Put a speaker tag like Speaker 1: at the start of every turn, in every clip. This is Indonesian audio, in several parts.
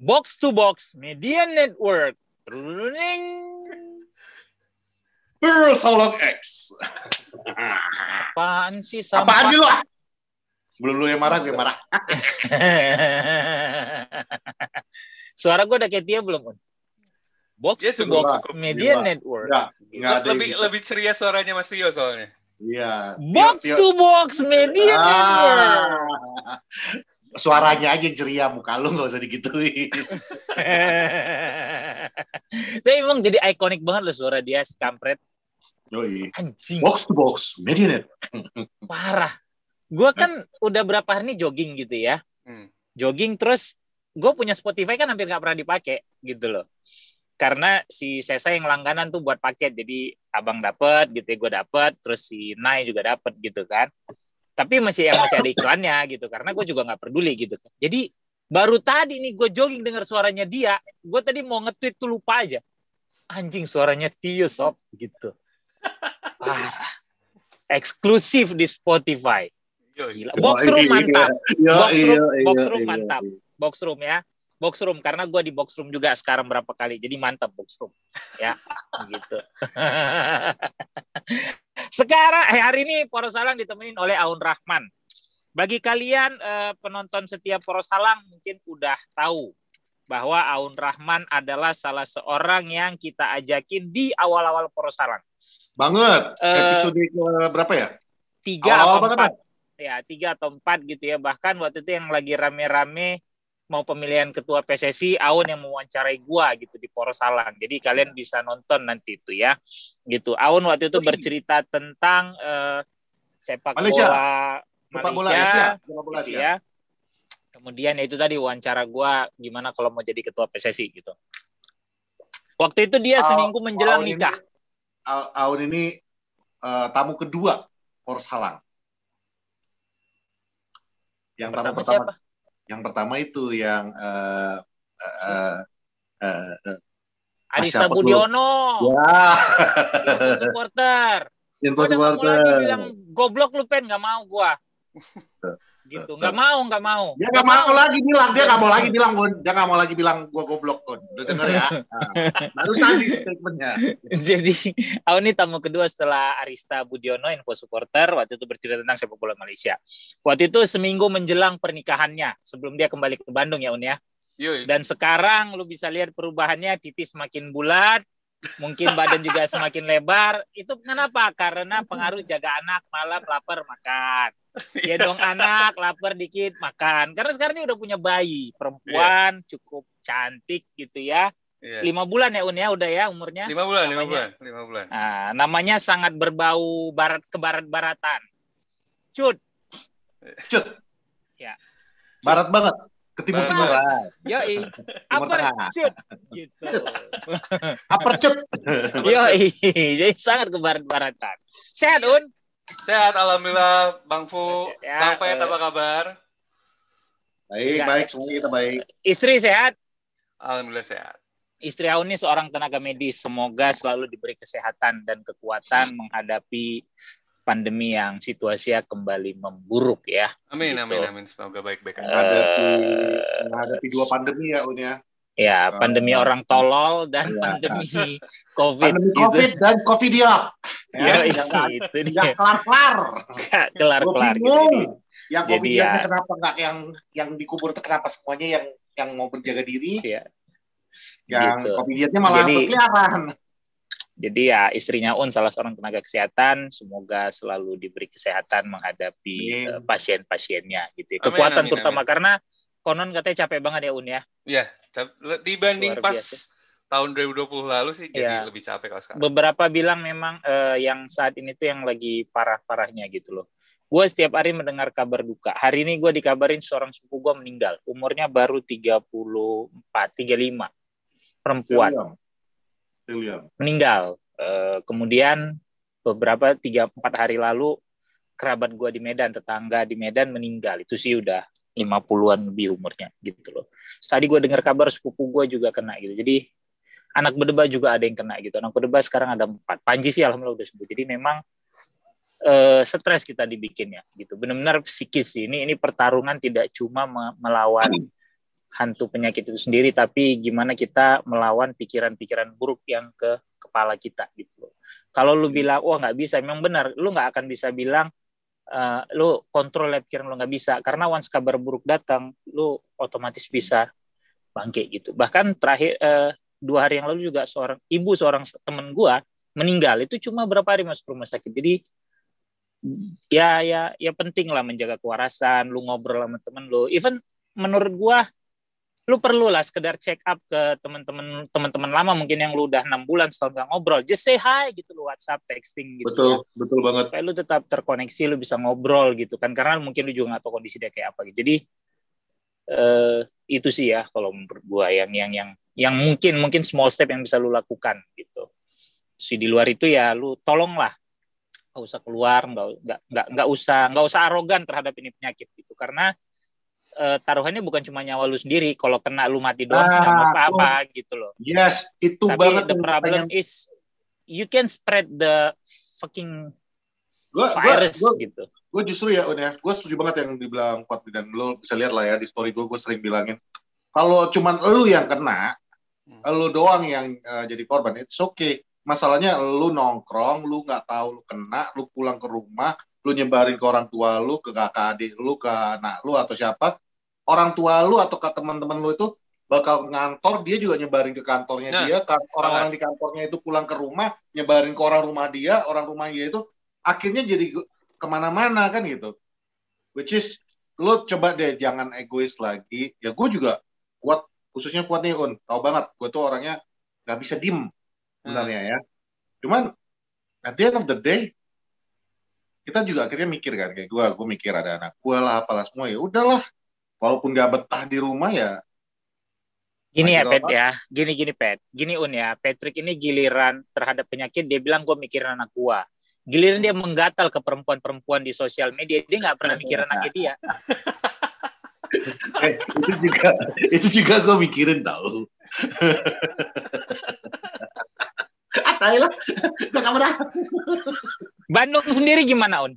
Speaker 1: Box to Box Media Network. Truning.
Speaker 2: Bersolok X.
Speaker 1: Apaan sih sampah?
Speaker 2: Apaan sih lo? Sebelum lu yang marah, gue marah.
Speaker 1: Suara gue udah kayak dia belum? Box
Speaker 3: Dia
Speaker 1: to
Speaker 3: cukup
Speaker 1: Box Media
Speaker 2: gila.
Speaker 1: Network.
Speaker 2: Enggak ada
Speaker 3: lebih ceria suaranya Mas Tio soalnya.
Speaker 2: Iya.
Speaker 1: Box to Box Media Network.
Speaker 2: Suaranya aja ceria, muka lu nggak usah digituin.
Speaker 1: Tapi emang jadi ikonik banget loh suara dia, si kampret.
Speaker 2: Yoi.
Speaker 1: Anjing.
Speaker 2: Box to Box Media Network.
Speaker 1: Parah. Gue kan udah berapa hari ini jogging gitu ya. Jogging terus gue punya Spotify kan hampir nggak pernah dipakai gitu loh. Karena si Sesa yang langganan tuh buat paket. Jadi abang dapet gitu ya, gue dapet. Terus si Nai juga dapet gitu kan. Tapi masih ada iklannya gitu. Karena gue juga nggak peduli gitu kan. Jadi baru tadi nih gue jogging dengar suaranya dia. Gue tadi mau nge-tweet tuh lupa aja. Anjing suaranya Tio sob gitu. Parah. Eksklusif di Spotify. Gila. Boxroom mantap. Boxroom mantap. Boxroom ya. Boxroom karena gue di Boxroom juga sekarang berapa kali. Jadi mantap Boxroom. Ya, gitu. Sekarang hari ini Poros Halang ditemenin oleh Aun Rahman. Bagi kalian penonton setia Poros Halang mungkin udah tahu bahwa Aun Rahman adalah salah seorang yang kita ajakin di awal-awal Poros Halang.
Speaker 2: Banget. Episode berapa ya?
Speaker 1: 3 atau 4. Ya, 3 atau 4 gitu ya. Bahkan waktu itu yang lagi rame-rame mau pemilihan ketua PSSI, Aun yang mewawancarai gua gitu di Poros Halang. Jadi kalian bisa nonton nanti itu ya. Gitu. Aun waktu itu bercerita tentang sepak bola Malaysia gitu ya. Kemudian itu tadi wawancara gua gimana kalau mau jadi ketua PSSI gitu. Waktu itu dia seminggu menjelang nikah.
Speaker 2: Aun ini tamu kedua Poros Halang. Yang pertama siapa? Yang pertama itu yang
Speaker 1: Arista Budiono.
Speaker 2: Ya.
Speaker 1: Info supporter. Info supporter. Lagi bilang goblok lu Pen, nggak mau gua. Gitu, nggak mau.
Speaker 2: Dia nggak mau lagi bilang gua goblok Kon. Udah denger ya. Baru tadi statementnya.
Speaker 1: Jadi Aun ini tamu kedua setelah Arista Budiono, info supporter, waktu itu bercerita tentang sepak bola Malaysia. Waktu itu seminggu menjelang pernikahannya, sebelum dia kembali ke Bandung ya Un ya. Dan sekarang lu bisa lihat perubahannya, pipi semakin bulat, mungkin badan juga semakin lebar. Itu kenapa? Karena pengaruh jaga anak, malam lapar makan. Gendong anak, lapar dikit, makan. Karena sekarang ini udah punya bayi, perempuan, cukup cantik gitu ya. 5 bulan ya Un ya, udah ya umurnya.
Speaker 3: 5 bulan.
Speaker 1: Nah, namanya sangat berbau kebarat-baratan. Cut. Ya.
Speaker 2: Barat banget. Ke timur-timuran.
Speaker 1: Yoi. Apercut gitu.
Speaker 2: Apercut.
Speaker 1: Yoi. Jadi sangat kebarat-baratan. Sehat Un?
Speaker 3: Sehat, alhamdulillah. Bang Fu, Bang Pet, apa kabar?
Speaker 2: Baik, semuanya kita baik.
Speaker 1: Istri sehat?
Speaker 3: Alhamdulillah sehat.
Speaker 1: Istri Aun ini seorang tenaga medis. Semoga selalu diberi kesehatan dan kekuatan menghadapi pandemi yang situasinya kembali memburuk ya.
Speaker 3: Amin. Semoga baik-baik aja.
Speaker 2: Menghadapi 2 pandemi ya Un ya.
Speaker 1: Ya, pandemi orang tolol dan pandemi COVID.
Speaker 2: Pandemi COVID dan Covidiot.
Speaker 1: Ya, itu dia. Kelar-kelar.
Speaker 2: Gitu. Yang Covidiotnya kenapa nggak yang dikubur kenapa semuanya yang mau berjaga diri?
Speaker 1: Ya.
Speaker 2: Yang
Speaker 1: gitu.
Speaker 2: Covidiotnya malah berkeliaran.
Speaker 1: Jadi ya istrinya Un salah seorang tenaga kesehatan, semoga selalu diberi kesehatan menghadapi pasien-pasiennya gitu. Kekuatan terutama karena konon katanya capek banget ya Un ya.
Speaker 3: Iya, dibanding pas tahun 2020 lalu sih jadi lebih capek kalau sekarang.
Speaker 1: Beberapa bilang memang yang saat ini tuh yang lagi parah-parahnya gitu loh. Gue setiap hari mendengar kabar duka. Hari ini gue dikabarin seorang sepupu gue meninggal. Umurnya baru 35. Perempuan. Meninggal. Kemudian beberapa 3-4 hari lalu kerabat gue di Medan, tetangga di Medan meninggal. Itu sih udah 50-an lebih umurnya gitu loh. Tadi gue dengar kabar sepupu gue juga kena gitu. Jadi anak berdebat juga ada yang kena gitu. Anak berdebat sekarang ada 4. Panji sih alhamdulillah udah sembuh. Jadi memang stres kita dibikinnya gitu. Benar-benar psikis sih. Ini pertarungan tidak cuma melawan hantu penyakit itu sendiri, tapi gimana kita melawan pikiran-pikiran buruk yang ke kepala kita gitu. Kalau lu bilang, nggak bisa, memang benar, lu nggak akan bisa bilang lu kontrol pikiran lu, nggak bisa, karena once kabar buruk datang, lu otomatis bisa bangkit gitu. Bahkan terakhir 2 hari yang lalu juga seorang temen gua meninggal, itu cuma berapa hari masuk rumah sakit. Jadi ya penting lah menjaga kewarasan, lu ngobrol sama temen lu. Even menurut gua lu perlu lah sekedar check up ke teman-teman lama mungkin yang lu udah 6 bulan setahun gak ngobrol, just say hi gitu, lu WhatsApp, texting gitu.
Speaker 2: Betul banget.
Speaker 1: Supaya lu tetap terkoneksi, lu bisa ngobrol gitu kan, karena mungkin lu juga gak tahu kondisi dia kayak apa gitu. Jadi itu sih ya kalau menurut gua yang mungkin small step yang bisa lu lakukan gitu. Di luar itu ya lu tolonglah nggak usah keluar, nggak usah arogan terhadap ini penyakit gitu, karena taruhannya bukan cuma nyawa lu sendiri. Kalau kena lu mati doang sih nggak mau apa-apa gitu loh.
Speaker 2: Yes, itu
Speaker 1: tapi
Speaker 2: banget.
Speaker 1: The problem is you can spread the fucking virus gitu.
Speaker 2: Gue justru ya, gue setuju banget yang dibilang Kuat, dan lo bisa lihat lah ya di story gue sering bilangin, kalau cuman lu yang kena, lu doang yang jadi korban, it's okay. Masalahnya lu nongkrong, lu nggak tahu lu kena, lu pulang ke rumah, lu nyebarin ke orang tua lu, ke kakak adik lu, ke anak lu atau siapa, orang tua lu atau ke teman-teman lu itu bakal ngantor, dia juga nyebarin ke kantornya dia, orang-orang di kantornya itu pulang ke rumah, nyebarin ke orang rumah dia, orang rumah dia itu akhirnya jadi kemana-mana kan gitu. Which is, lu coba deh jangan egois lagi. Ya gue juga Kuat, khususnya Kuat nih Un, tau banget, gue tuh orangnya nggak bisa diem sebenarnya ya. Cuman at the end of the day, kita juga akhirnya mikir kan, kayak gue mikir ada anak gue lah, apalah semua, ya udahlah, walaupun gak betah di rumah ya.
Speaker 1: Gini ya Pet ya, gini Pet, gini Un ya, Patrick ini giliran terhadap penyakit dia bilang gue mikirin anak gue, giliran dia menggatal ke perempuan-perempuan di sosial media, dia nggak pernah mikirin anaknya dia.
Speaker 2: Itu juga gue mikirin tau. Lah,
Speaker 1: Bandung sendiri gimana Un?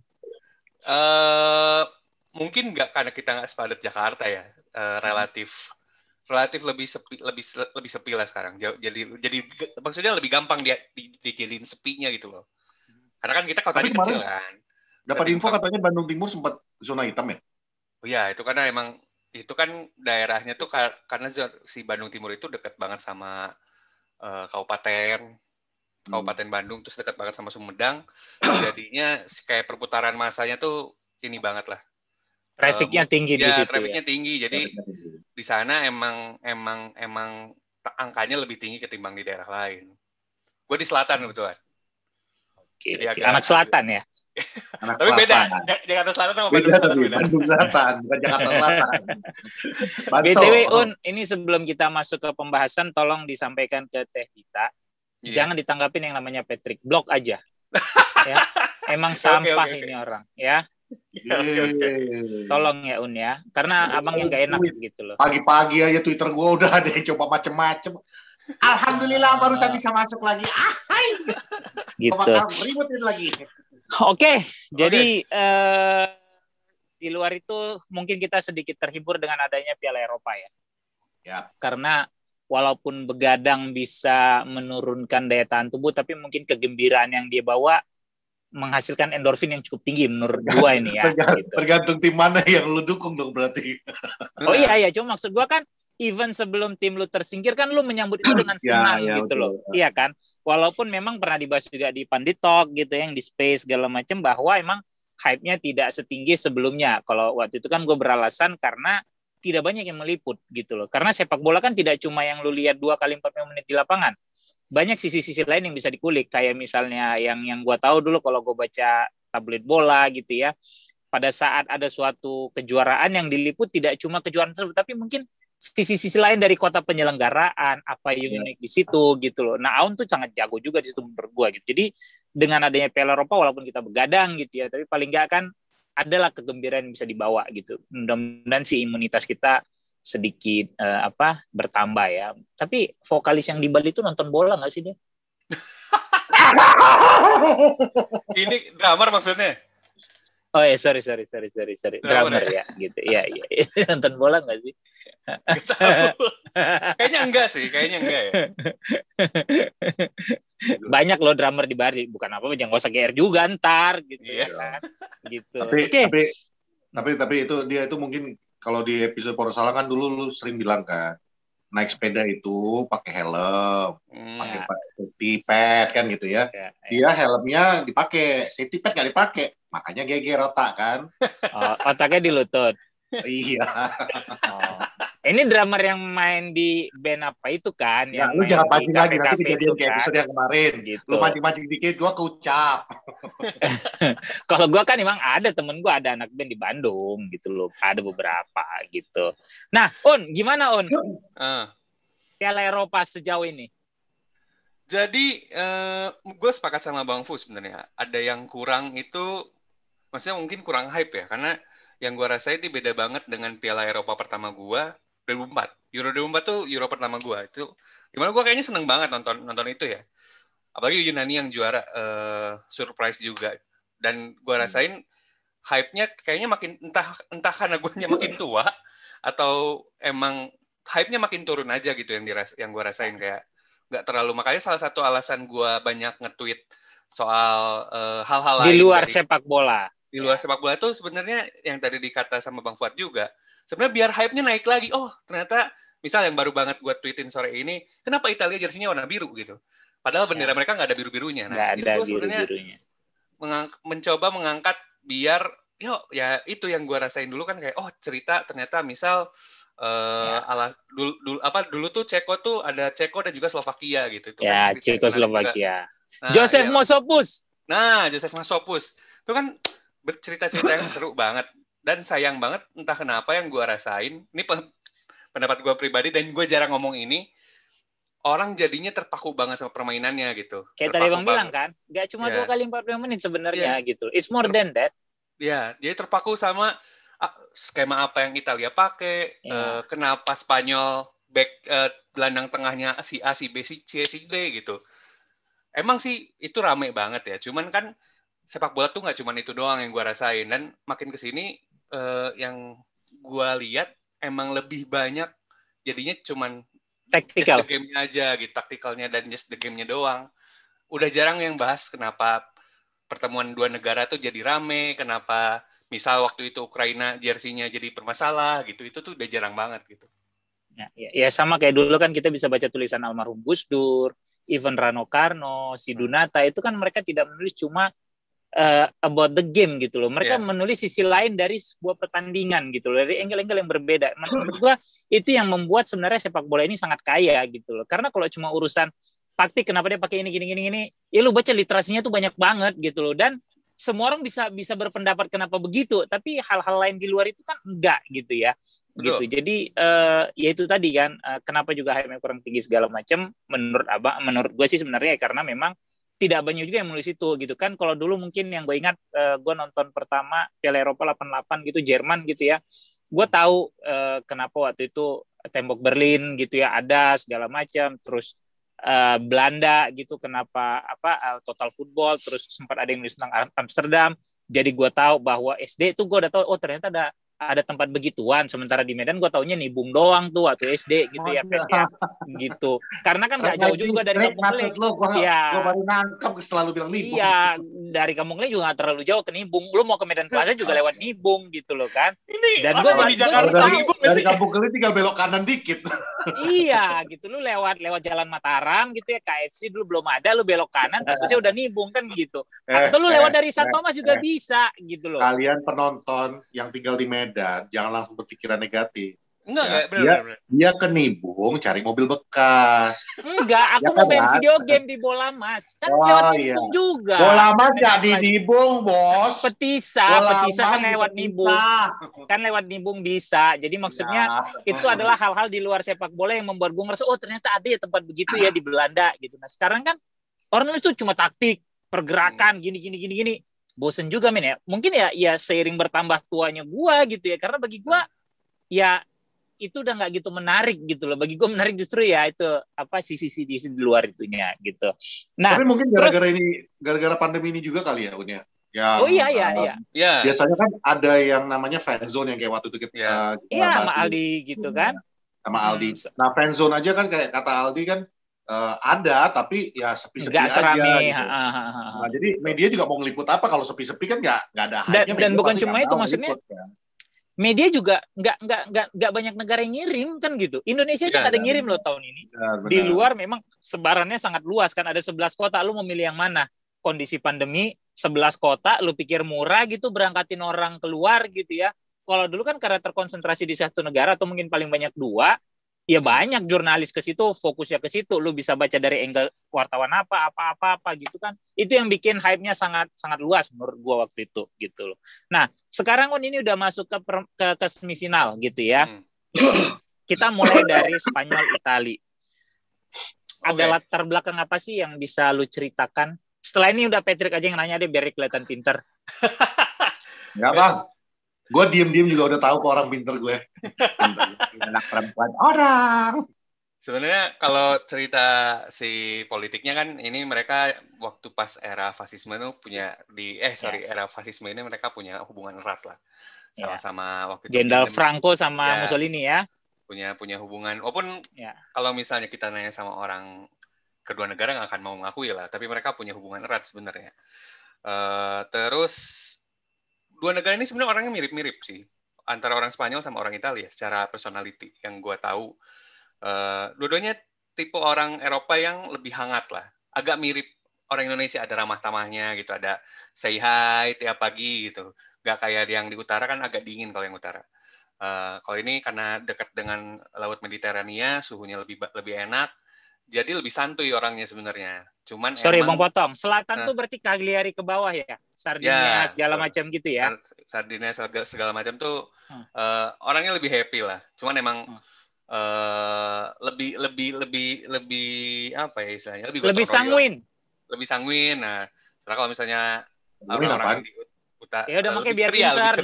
Speaker 3: Mungkin nggak, karena kita nggak sepadat Jakarta ya, relatif lebih sepi lah sekarang. Jadi maksudnya lebih gampang dijadiin sepinya gitu loh. Karena kan kita kotanya kecil kan.
Speaker 2: Dapat info katanya Bandung Timur sempat zona hitam ya?
Speaker 3: Oh iya, itu karena emang itu kan daerahnya tuh karena si Bandung Timur itu dekat banget sama Kabupaten Bandung, terus dekat banget sama Sumedang, jadinya kayak perputaran masanya tuh ini banget lah.
Speaker 1: Trafiknya tinggi di situ.
Speaker 3: Trafiknya tinggi, jadi di sana emang angkanya lebih tinggi ketimbang di daerah lain. Gue di selatan kebetulan.
Speaker 1: Jadi anak selatan ya.
Speaker 3: Tapi beda. Jakarta Selatan sama Bandung Selatan beda.
Speaker 2: Bandung Selatan, bukan Jakarta Selatan.
Speaker 1: BTW Un, ini sebelum kita masuk ke pembahasan, tolong disampaikan ke Teh Dita. Jangan ditanggapin yang namanya Patrick, blok aja. Ya. Emang sampah ini orang, ya. Tolong ya Un ya, karena abangnya nggak enak gitu loh.
Speaker 2: Pagi-pagi aja Twitter gue udah ada yang coba macem-macem. Alhamdulillah barusan bisa masuk lagi.
Speaker 1: Gitu.
Speaker 2: Ributin lagi.
Speaker 1: Oke. Jadi di luar itu mungkin kita sedikit terhibur dengan adanya Piala Eropa ya.
Speaker 2: Ya.
Speaker 1: Karena walaupun begadang bisa menurunkan daya tahan tubuh, tapi mungkin kegembiraan yang dia bawa menghasilkan endorfin yang cukup tinggi menurut gua ini ya.
Speaker 2: Tergantung tim mana yang lu dukung dong berarti.
Speaker 1: Oh iya, cuma maksud gua kan even sebelum tim lu tersingkir kan lu menyambut itu dengan senang gitu betul. Loh. Iya kan? Walaupun memang pernah dibahas juga di Pandit Talk gitu yang di Space segala macam bahwa emang hype-nya tidak setinggi sebelumnya. Kalau waktu itu kan gue beralasan karena tidak banyak yang meliput gitu loh. Karena sepak bola kan tidak cuma yang lu lihat 2 kali 45 menit di lapangan. Banyak sisi-sisi lain yang bisa dikulik. Kayak misalnya yang gue tahu dulu kalau gue baca tabloid bola gitu ya. Pada saat ada suatu kejuaraan yang diliput tidak cuma kejuaraan tersebut, tapi mungkin sisi-sisi lain dari kota penyelenggaraan, apa yang unik di situ gitu loh. Nah, Aun tuh sangat jago juga di situ menurut gue gitu. Jadi dengan adanya Piala Eropa walaupun kita begadang gitu ya, tapi paling nggak kan adalah kegembiraan yang bisa dibawa gitu. Mudah-mudahan si imunitas kita sedikit bertambah ya. Tapi vokalis yang di Bali itu nonton bola nggak sih dia?
Speaker 3: Ini drummer maksudnya?
Speaker 1: Oh ya, sorry. Drummer ya, gitu. Iya. Nonton bola nggak sih?
Speaker 3: Nggak tahu. Kayaknya enggak ya.
Speaker 1: Banyak loh drummer di Bari, bukan apa-apa, jangan usah GR juga ntar, gitu.
Speaker 3: Iya.
Speaker 1: Kan? Gitu.
Speaker 2: Tapi itu mungkin kalau di episode Porsalah kan dulu lu sering bilang kan, naik sepeda itu pakai helm, pakai safety pad kan gitu ya. Dia helmnya dipakai, safety pad nggak dipakai, makanya geger otak kan.
Speaker 1: Otaknya di lutut.
Speaker 2: Iya.
Speaker 1: Ini drummer yang main di band apa itu kan?
Speaker 2: Ya,
Speaker 1: yang
Speaker 2: lu jangan pancing lagi, nanti
Speaker 1: kan?
Speaker 2: kejadian kayak episode yang kemarin. Gitu. Lu mancing-mancing dikit, gua keucap.
Speaker 1: Kalau gua kan emang ada temen gua, ada anak band di Bandung gitu loh. Ada beberapa gitu. Nah, gimana Un? Piala Eropa sejauh ini?
Speaker 3: Jadi, gue sepakat sama Bang Fu sebenarnya. Ada yang kurang itu, maksudnya mungkin kurang hype ya, karena yang gue rasain ini beda banget dengan Piala Eropa pertama gue 2004. Euro 2004 tuh Euro pertama gue. Itu dimana gue kayaknya seneng banget nonton itu ya. Apalagi Yunani yang juara, surprise juga. Dan gue rasain hype-nya kayaknya makin entah karena gue makin tua atau emang hype-nya makin turun aja gitu yang gue rasain, kayak nggak terlalu. Makanya salah satu alasan gue banyak nge-tweet soal hal-hal lain
Speaker 1: di luar sepak bola.
Speaker 3: Di luar sepak bola itu sebenarnya yang tadi dikata sama Bang Fuad juga. Sebenarnya biar hype-nya naik lagi. Oh, ternyata misal yang baru banget gue tweetin sore ini, kenapa Italia jersinya warna biru gitu? Padahal bendera mereka nggak ada biru-birunya. Nah, itu gue sebenarnya mencoba mengangkat biar, ya itu yang gue rasain dulu kan, kayak cerita ternyata misal dulu tuh Ceko tuh ada Ceko dan juga Slovakia gitu. Itu
Speaker 1: ya,
Speaker 3: kan
Speaker 1: Ceko-Slovakia.
Speaker 3: Nah,
Speaker 1: Josef Masopoulos.
Speaker 3: Josef Masopoulos. Itu kan bercerita-cerita yang seru banget. Dan sayang banget, entah kenapa yang gue rasain, ini pendapat gue pribadi dan gue jarang ngomong ini, orang jadinya terpaku banget sama permainannya gitu.
Speaker 1: Kayak tadi Bang bilang kan, gak cuma 2 kali 45 menit sebenarnya gitu. It's more than that.
Speaker 3: Ya, jadi terpaku sama skema apa yang Italia pakai, kenapa Spanyol back gelandang tengahnya si A, si B, si C, si D gitu. Emang sih itu rame banget ya, cuman kan sepak bola tuh nggak cuma itu doang yang gue rasain, dan makin kesini yang gue lihat emang lebih banyak jadinya cuman
Speaker 1: taktikal
Speaker 3: just the game-nya aja gitu, taktikalnya dan just the game-nya doang. Udah jarang yang bahas kenapa pertemuan dua negara tuh jadi rame, kenapa misal waktu itu Ukraina jersey-nya jadi bermasalah gitu, itu tuh udah jarang banget gitu.
Speaker 1: Ya sama kayak dulu kan kita bisa baca tulisan almarhum Gus Dur, Ivan Rano Karno, si Dunata, itu kan mereka tidak menulis cuma about the game gitu loh. Mereka menulis sisi lain dari sebuah pertandingan gitu loh, dari angle-angle yang berbeda. Menurut gua itu yang membuat sebenarnya sepak bola ini sangat kaya gitu loh. Karena kalau cuma urusan taktik, kenapa dia pakai ini gini, ya lu baca literasinya tuh banyak banget gitu loh. Dan semua orang bisa berpendapat kenapa begitu, tapi hal-hal lain di luar itu kan enggak gitu ya. Betul. Gitu. Jadi ya itu tadi kan, kenapa juga hype-nya kurang tinggi segala macam, menurut gue sih sebenarnya karena memang tidak banyak juga yang menulis itu gitu kan. Kalau dulu mungkin yang gue ingat, gue nonton pertama Piala Eropa 88 gitu, Jerman gitu ya, gue tahu kenapa waktu itu tembok Berlin gitu ya ada segala macam, terus Belanda gitu kenapa total football, terus sempat ada yang nulis tentang Amsterdam. Jadi gue tahu bahwa SD itu gue udah tahu ternyata ada tempat begituan. Sementara di Medan gue taunya Nibung doang tuh waktu SD gitu ya, gitu. Karena kan nggak jauh juga dari Kampung Kle.
Speaker 2: Gue baru nangkep selalu bilang Nibung.
Speaker 1: Iya, dari Kampung Kle juga nggak terlalu jauh ke Nibung. Lu mau ke Medan Plaza juga lewat Nibung gitu loh kan.
Speaker 3: Dan gue di Jakarta
Speaker 2: dari Kampung Kle tinggal belok kanan dikit.
Speaker 1: Iya, gitu. Lu lewat Jalan Mataram gitu ya, KFC dulu belum ada, lu belok kanan terusnya udah Nibung kan gitu. Atau lu lewat dari San Thomas juga bisa gitu loh.
Speaker 2: Kalian penonton yang tinggal di Medan, jangan langsung berpikiran negatif.
Speaker 3: Enggak,
Speaker 2: dia ke Nibung cari mobil bekas.
Speaker 1: Enggak, aku mau main video game di Bola Mas. Kan lewat Nibung juga.
Speaker 2: Bola Mas nggak di Nibung, Bos.
Speaker 1: Petisa kan lewat Nibung. Kan lewat Nibung bisa. Jadi maksudnya itu adalah hal-hal di luar sepak bola yang membuat gue ngerasa, ternyata ada ya tempat begitu ya di Belanda gitu. Nah, sekarang kan orang itu cuma taktik, pergerakan gini. Bosen juga men ya. Mungkin ya seiring bertambah tuanya gue gitu ya. Karena bagi gue ya itu udah nggak gitu menarik gitu loh. Bagi gue menarik justru ya itu sisi di luar itunya gitu. Nah,
Speaker 2: tapi mungkin gara-gara pandemi ini juga kali ya, Unia. Yang,
Speaker 1: oh iya.
Speaker 2: Biasanya kan ada yang namanya fanzone yang kayak waktu itu kita
Speaker 1: sama
Speaker 2: bahas
Speaker 1: Aldi gitu kan.
Speaker 2: Sama Aldi. Nah, fanzone aja kan kayak kata Aldi kan ada, tapi ya sepi-sepi
Speaker 1: Nggak
Speaker 2: aja.
Speaker 1: serame.
Speaker 2: Gitu. Nah, jadi media juga mau ngeliput apa kalau sepi-sepi kan nggak ada hype-nya.
Speaker 1: Dan bukan cuma itu, maksudnya kan. Media juga nggak banyak negara yang ngirim kan gitu. Indonesia aja nggak ada ngirim loh tahun ini. Benar. Di luar memang sebarannya sangat luas kan, ada 11 kota, lu memilih yang mana? Kondisi pandemi 11 kota, lu pikir murah gitu berangkatin orang keluar gitu ya. Kalau dulu kan karena terkonsentrasi di satu negara atau mungkin paling banyak 2, ya banyak jurnalis ke situ, fokusnya ke situ, lu bisa baca dari angle wartawan apa gitu kan. Itu yang bikin hype-nya sangat luas menurut gua waktu itu gitu loh. Nah, sekarang kan ini udah masuk ke semifinal gitu ya. Kita mulai dari Spanyol Itali. Ada latar belakang apa sih yang bisa lu ceritakan? Setelah ini udah Patrick aja yang nanya deh biar kelihatan pinter.
Speaker 2: Enggak, Bang. Gue diem-diem juga udah tahu kok orang pinter gue. Anak perempuan orang.
Speaker 3: Sebenarnya kalau cerita si politiknya kan ini mereka waktu pas era fasisme itu punya era fasisme ini mereka punya hubungan erat lah. Sama-sama waktu itu
Speaker 1: Jenderal Franco sama Mussolini ya.
Speaker 3: Punya hubungan. Walaupun kalau misalnya kita nanya sama orang kedua negara nggak akan mau mengakui lah, tapi mereka punya hubungan erat sebenarnya. Terus dua negara ini sebenarnya orangnya mirip-mirip sih, antara orang Spanyol sama orang Italia secara personality yang gue tahu. Dua-duanya tipe orang Eropa yang lebih hangat lah, agak mirip orang Indonesia, ada ramah tamahnya gitu, ada say hi tiap pagi gitu, nggak kayak yang di utara kan agak dingin kalau yang utara. Kalau ini karena dekat dengan Laut Mediterania, suhunya lebih enak. Jadi lebih santuy orangnya sebenarnya. Cuman
Speaker 1: Bang potong. Selatan tuh berarti Cagliari ke bawah ya. Sardinia segala macam gitu ya.
Speaker 3: Sardinia segala macam tuh orangnya lebih happy lah. Cuman emang lebih apa ya istilahnya?
Speaker 1: Lebih sanguin.
Speaker 3: Lebih sanguin. Nah, sekarang kalau misalnya orang-orang di utara
Speaker 1: ya udah makanya biar pintar.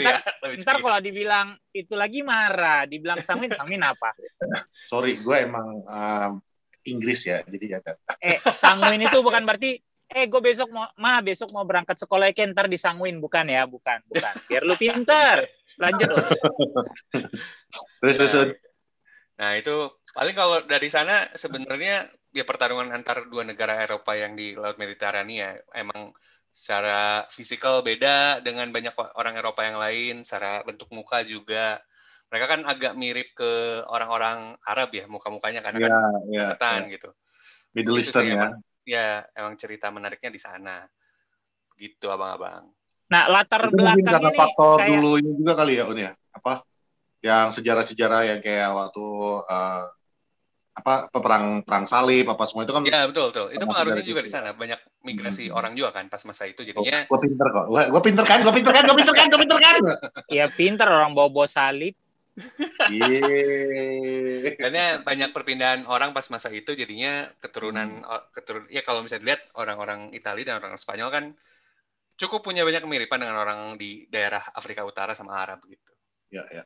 Speaker 1: Ntar kalau dibilang itu lagi marah, dibilang sanguin apa?
Speaker 2: Sorry, gue emang Inggris ya, jadi ya.
Speaker 1: Sanguin itu bukan berarti gue besok mau berangkat sekolah ntar disanguin, bukan. Biar lu pintar. Lanjut.
Speaker 2: Terus.
Speaker 3: Nah, itu paling kalau dari sana sebenarnya ya pertarungan antar dua negara Eropa yang di Laut Mediterania emang secara fisikal beda dengan banyak orang Eropa yang lain, secara bentuk muka juga. Mereka kan agak mirip ke orang-orang Arab ya, muka-mukanya karena kan ketan gitu.
Speaker 2: Middle Eastern
Speaker 3: ya. Emang cerita menariknya di sana. Gitu, abang-abang.
Speaker 1: Nah, latar belakangnya
Speaker 2: karena faktor dulu ini juga kali ya, Un ya. Apa? Yang sejarah-sejarah yang kayak waktu perang salib apa semua itu kan.
Speaker 3: Ya, betul. Itu pengaruhnya juga di sana. Banyak migrasi orang juga kan pas masa itu. Jadinya
Speaker 2: gue pinter kok. Gue pinter kan?
Speaker 1: Iya, pinter orang bawa salib.
Speaker 3: Karena banyak perpindahan orang pas masa itu, jadinya keturunan ya kalau misalnya dilihat orang-orang Italia dan orang Spanyol kan cukup punya banyak kemiripan dengan orang di daerah Afrika Utara sama Arab gitu.
Speaker 2: Ya.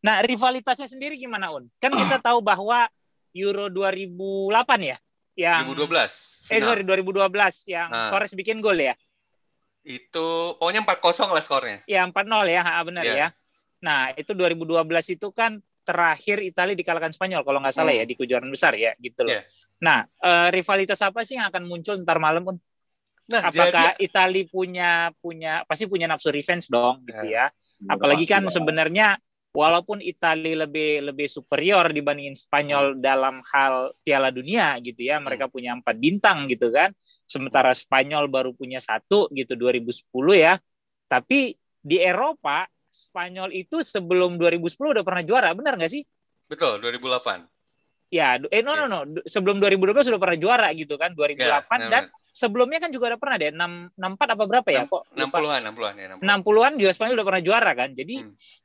Speaker 1: Nah, rivalitasnya sendiri gimana, Un? Kan kita tahu bahwa Euro 2008 ya, yang
Speaker 3: 2012.
Speaker 1: 2012 yang Torres bikin gol ya.
Speaker 3: Itu pokoknya 4-0 lah skornya.
Speaker 1: Ya, 4-0 ya, benar ya. Nah, itu 2012 itu kan terakhir Italia dikalahkan Spanyol kalau nggak salah ya di kejuaraan besar ya gitu loh. Nah, rivalitas apa sih yang akan muncul ntar malam, Un? Nah, apakah Italia pasti punya nafsu revenge dong gitu ya. Apalagi kan sebenarnya walaupun Italia lebih superior dibandingin Spanyol dalam hal Piala Dunia gitu ya, mereka punya 4 bintang gitu kan. Sementara Spanyol baru punya 1 gitu 2010 ya. Tapi di Eropa Spanyol itu sebelum 2010 udah pernah juara, benar nggak sih?
Speaker 3: Betul, 2008.
Speaker 1: Ya, no. Sebelum 2012 sudah pernah juara gitu kan, 2008 dan sebelumnya kan juga udah pernah deh 64 apa berapa ya kok? 60-an juga Spanyol udah pernah juara kan. Jadi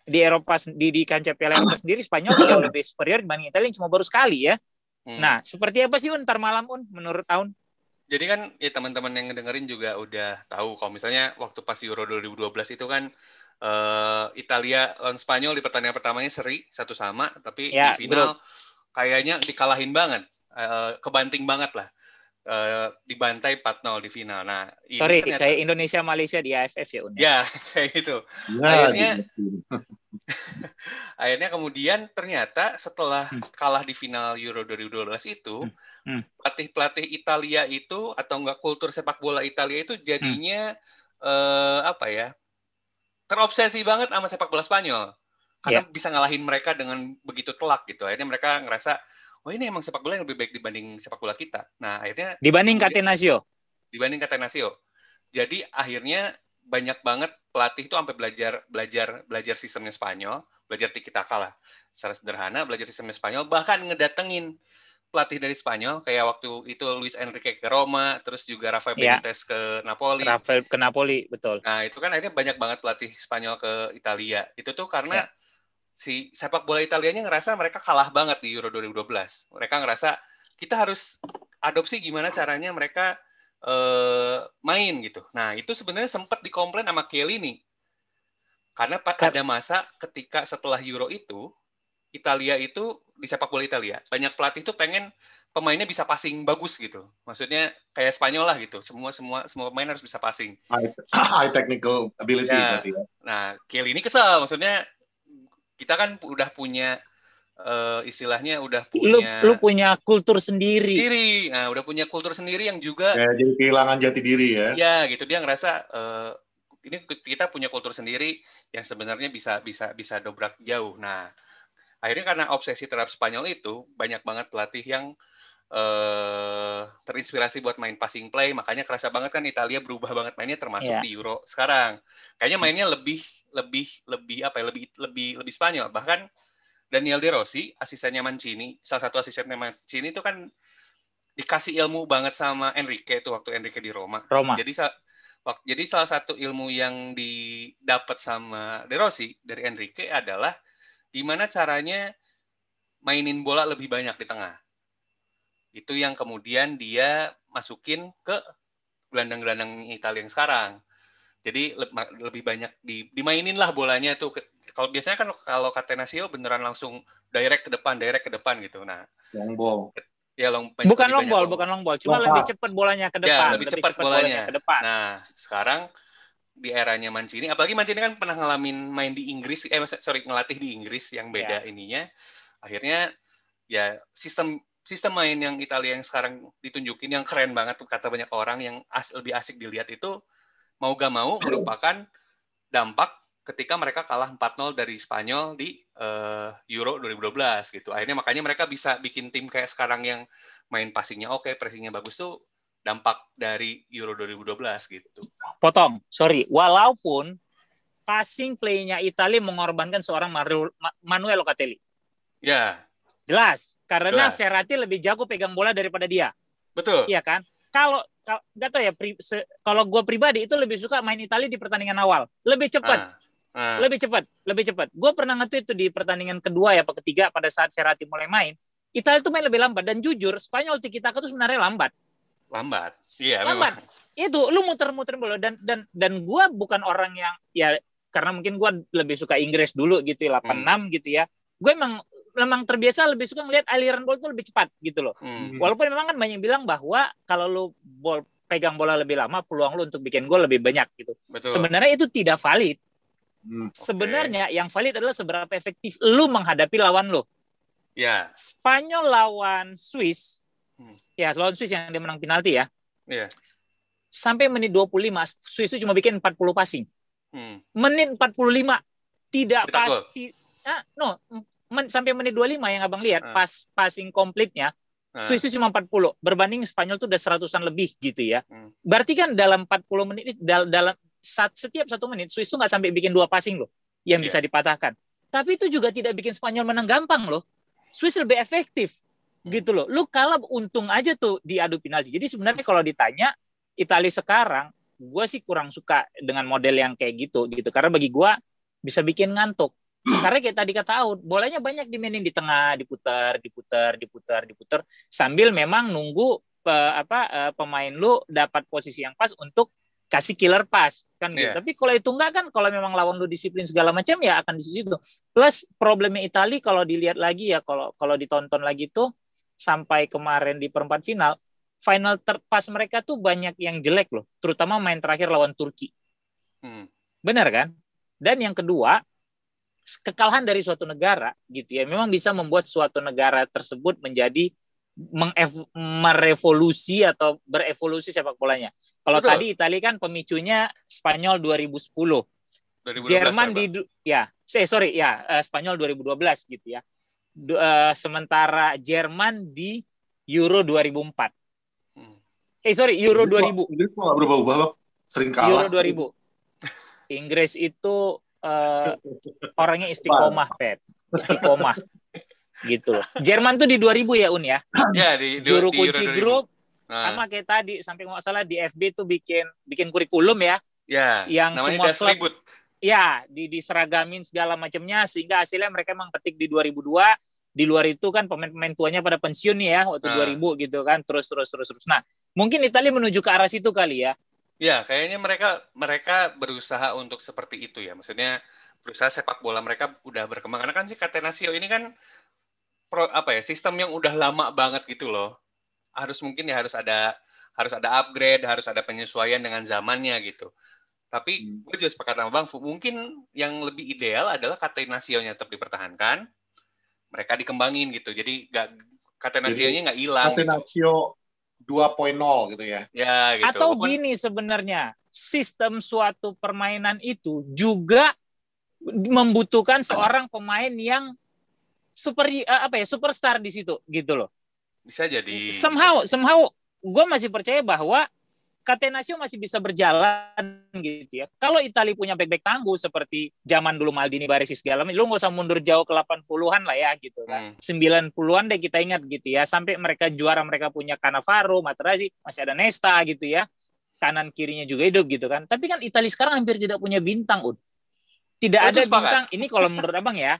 Speaker 1: di Eropa di kancah Piala Eropa sendiri Spanyol jauh lebih superior dibanding Italia yang cuma baru sekali ya. Nah, seperti apa sih ntar malam menurut Aun?
Speaker 3: Jadi kan ya teman-teman yang ngedengerin juga udah tahu kalau misalnya waktu pas Euro 2012 itu kan Italia lawan Spanyol di pertandingan pertamanya seri 1-1, tapi di final kayaknya dikalahin banget, kebanting banget lah. dibantai 4-0 di final. Nah, ini
Speaker 1: sorry,
Speaker 3: ternyata,
Speaker 1: kayak Indonesia Malaysia di AFF ya Un.
Speaker 3: ya kayak gitu.
Speaker 2: Ya,
Speaker 3: Akhirnya kemudian ternyata setelah kalah di final Euro 2012 itu, pelatih-pelatih Italia itu atau enggak kultur sepak bola Italia itu jadinya terobsesi banget sama sepak bola Spanyol. Karena bisa ngalahin mereka dengan begitu telak gitu. Akhirnya mereka ngerasa, oh ini emang sepak bola yang lebih baik dibanding sepak bola kita. Nah, akhirnya
Speaker 1: dibanding Catenaccio.
Speaker 3: Jadi akhirnya banyak banget pelatih itu sampai belajar sistemnya Spanyol, belajar tiki taka lah. Secara sederhana belajar sistemnya Spanyol, bahkan ngedatengin pelatih dari Spanyol kayak waktu itu Luis Enrique ke Roma, terus juga Rafael Benitez ke Napoli.
Speaker 1: Rafael ke Napoli, betul.
Speaker 3: Nah, itu kan akhirnya banyak banget pelatih Spanyol ke Italia. Itu tuh karena si sepak bola Italianya ngerasa mereka kalah banget di Euro 2012. Mereka ngerasa kita harus adopsi gimana caranya mereka main gitu. Nah, itu sebenarnya sempat dikomplain sama Chiellini. Karena ada masa ketika setelah Euro itu, Italia itu, di sepak bola Italia, banyak pelatih tuh pengen pemainnya bisa passing bagus gitu. Maksudnya kayak Spanyol lah gitu. Semua pemain harus bisa passing.
Speaker 2: High technical ability berarti ya.
Speaker 3: Nah, Chiellini kesel. Maksudnya kita kan udah punya istilahnya udah punya
Speaker 1: lu punya kultur sendiri.
Speaker 3: Nah, udah punya kultur sendiri yang juga
Speaker 2: jadi kehilangan jati diri ya.
Speaker 3: Ya, gitu, dia ngerasa ini kita punya kultur sendiri yang sebenarnya bisa dobrak jauh. Nah, akhirnya karena obsesi terhadap Spanyol itu banyak banget pelatih yang terinspirasi buat main passing play, makanya kerasa banget kan Italia berubah banget mainnya termasuk di Euro sekarang. Kayaknya mainnya lebih Spanyol. Bahkan Daniel De Rossi, asistennya Mancini, salah satu asistennya Mancini itu kan dikasih ilmu banget sama Enrique itu waktu Enrique di Roma. Jadi salah satu ilmu yang didapat sama De Rossi dari Enrique adalah gimana caranya mainin bola lebih banyak di tengah. Itu yang kemudian dia masukin ke gelandang-gelandang Italia yang sekarang. Jadi lebih banyak dimainin lah bolanya tuh. Kalau biasanya kan kalau Catenaccio beneran langsung direct ke depan gitu. Nah,
Speaker 2: long ball.
Speaker 3: Ya,
Speaker 1: bukan long ball, cuma lebih cepat bolanya ke depan.
Speaker 3: Ya, lebih cepat bolanya ke depan. Nah, sekarang di eranya Mancini, apalagi Mancini kan pernah ngalamin main di Inggris, ngelatih di Inggris yang beda ininya. Akhirnya ya sistem main yang Italia yang sekarang ditunjukin yang keren banget kata banyak orang yang lebih asik dilihat itu mau gak mau merupakan dampak ketika mereka kalah 4-0 dari Spanyol di Euro 2012 gitu. Akhirnya makanya mereka bisa bikin tim kayak sekarang yang main passingnya oke, pressingnya bagus tuh dampak dari Euro 2012 gitu.
Speaker 1: Potong, sorry. Walaupun passing play-nya Italia mengorbankan seorang Manuel Locatelli.
Speaker 3: Ya.
Speaker 1: Jelas, karena Verratti lebih jago pegang bola daripada dia.
Speaker 3: Betul.
Speaker 1: Iya kan? Kalau nggak tahu ya, kalau gue pribadi itu lebih suka main Italia di pertandingan awal, lebih cepat, lebih cepat. Gue pernah nge-tweet itu di pertandingan kedua ya, ketiga pada saat Verratti mulai main, Italia itu main lebih lambat dan jujur Spanyol tiki-taka itu sebenarnya lambat.
Speaker 3: Iya
Speaker 1: lambat. Memang. Itu lu muter-muter bola dan gue bukan orang yang ya karena mungkin gue lebih suka Inggris dulu gitu ya, 86 gitu ya. Gue memang terbiasa lebih suka melihat aliran bola itu lebih cepat gitu loh. Walaupun memang kan banyak bilang bahwa kalau lu pegang bola lebih lama, peluang lu untuk bikin gol lebih banyak gitu.
Speaker 3: Betul.
Speaker 1: Sebenarnya itu tidak valid. Sebenarnya yang valid adalah seberapa efektif lu menghadapi lawan lu.
Speaker 3: Ya.
Speaker 1: Spanyol lawan Swiss, ya lawan Swiss yang dia menang penalti ya.
Speaker 3: Iya.
Speaker 1: Sampai menit 25, Swiss itu cuma bikin 40 passing. Menit 45 tidak pasti. Sampai menit 25 yang abang lihat passing komplitnya Swiss cuma 40 berbanding Spanyol tuh udah 100-an lebih gitu ya. Berarti kan dalam 40 menit dalam setiap 1 menit Swiss tuh nggak sampai bikin 2 passing loh yang bisa dipatahkan. Tapi itu juga tidak bikin Spanyol menang gampang loh. Swiss lebih efektif gitu loh. Lu kalah untung aja tuh di adu penalti. Jadi sebenarnya kalau ditanya Italia sekarang, gue sih kurang suka dengan model yang kayak gitu karena bagi gue bisa bikin ngantuk. Karena kayak tadi kata Aud, bolanya banyak dimainin di tengah, diputar sambil memang nunggu pemain lu dapat posisi yang pas untuk kasih killer pass kan gitu. Tapi kalau itu enggak kan, kalau memang lawan lu disiplin segala macam ya akan di situ. Plus problemnya Italia kalau dilihat lagi ya, kalau ditonton lagi tuh sampai kemarin di perempat final, final third pass mereka tuh banyak yang jelek loh, terutama main terakhir lawan Turki. Benar kan? Dan yang kedua, kekalahan dari suatu negara gitu ya, memang bisa membuat suatu negara tersebut menjadi merevolusi atau berevolusi sepak bolanya. Kalau tadi Italia kan pemicunya Spanyol 2010. 2012 Jerman Spanyol 2012 gitu ya. Sementara Jerman di Euro 2004. Euro 2000.
Speaker 2: Inggris kok nggak berubah-ubah loh. Sering kalah.
Speaker 1: Euro 2000. Inggris itu orangnya istiqomah, Pet. Istiqomah. Gitu loh. Jerman tuh di 2000 ya, Un ya?
Speaker 3: Ya, di
Speaker 1: juru
Speaker 3: di
Speaker 1: kunci grup. Sama kayak tadi, sampai nggak salah di FB tuh bikin kurikulum ya.
Speaker 3: Ya,
Speaker 1: yang
Speaker 3: namanya
Speaker 1: semua klub
Speaker 3: ya
Speaker 1: diseragamin segala macamnya, sehingga hasilnya mereka emang petik di 2002. Di luar itu kan pemain-pemain tuanya pada pensiun nih ya waktu 2000 gitu kan, terus. Nah, mungkin Italia menuju ke arah situ kali ya.
Speaker 3: Ya, kayaknya mereka berusaha untuk seperti itu ya. Maksudnya berusaha sepak bola mereka udah berkembang. Karena kan si Catenaccio ini kan sistem yang udah lama banget gitu loh. Harus ada upgrade, harus ada penyesuaian dengan zamannya gitu. Tapi gue juga sepakat sama Bang, mungkin yang lebih ideal adalah Catenaccio-nya tetap dipertahankan, mereka dikembangin gitu. Jadi Catenaccio-nya nggak hilang.
Speaker 2: Catenaccio 2.0 gitu ya.
Speaker 3: Ya gitu.
Speaker 1: Atau gini sebenarnya, sistem suatu permainan itu juga membutuhkan seorang pemain yang superstar di situ gitu loh.
Speaker 3: Bisa jadi.
Speaker 1: Somehow gue masih percaya bahwa Catenaccio masih bisa berjalan gitu ya. Kalau Italia punya back tangguh seperti zaman dulu Maldini, Baresi segala macam, lu nggak usah mundur jauh ke 80-an lah ya gitu kan. 90-an deh kita ingat gitu ya. Sampai mereka juara, mereka punya Cannavaro, Materazzi, masih ada Nesta gitu ya. Kanan kirinya juga hidup gitu kan. Tapi kan Italia sekarang hampir tidak punya bintang, Tidak ada bintang. Ini kalau menurut Abang ya.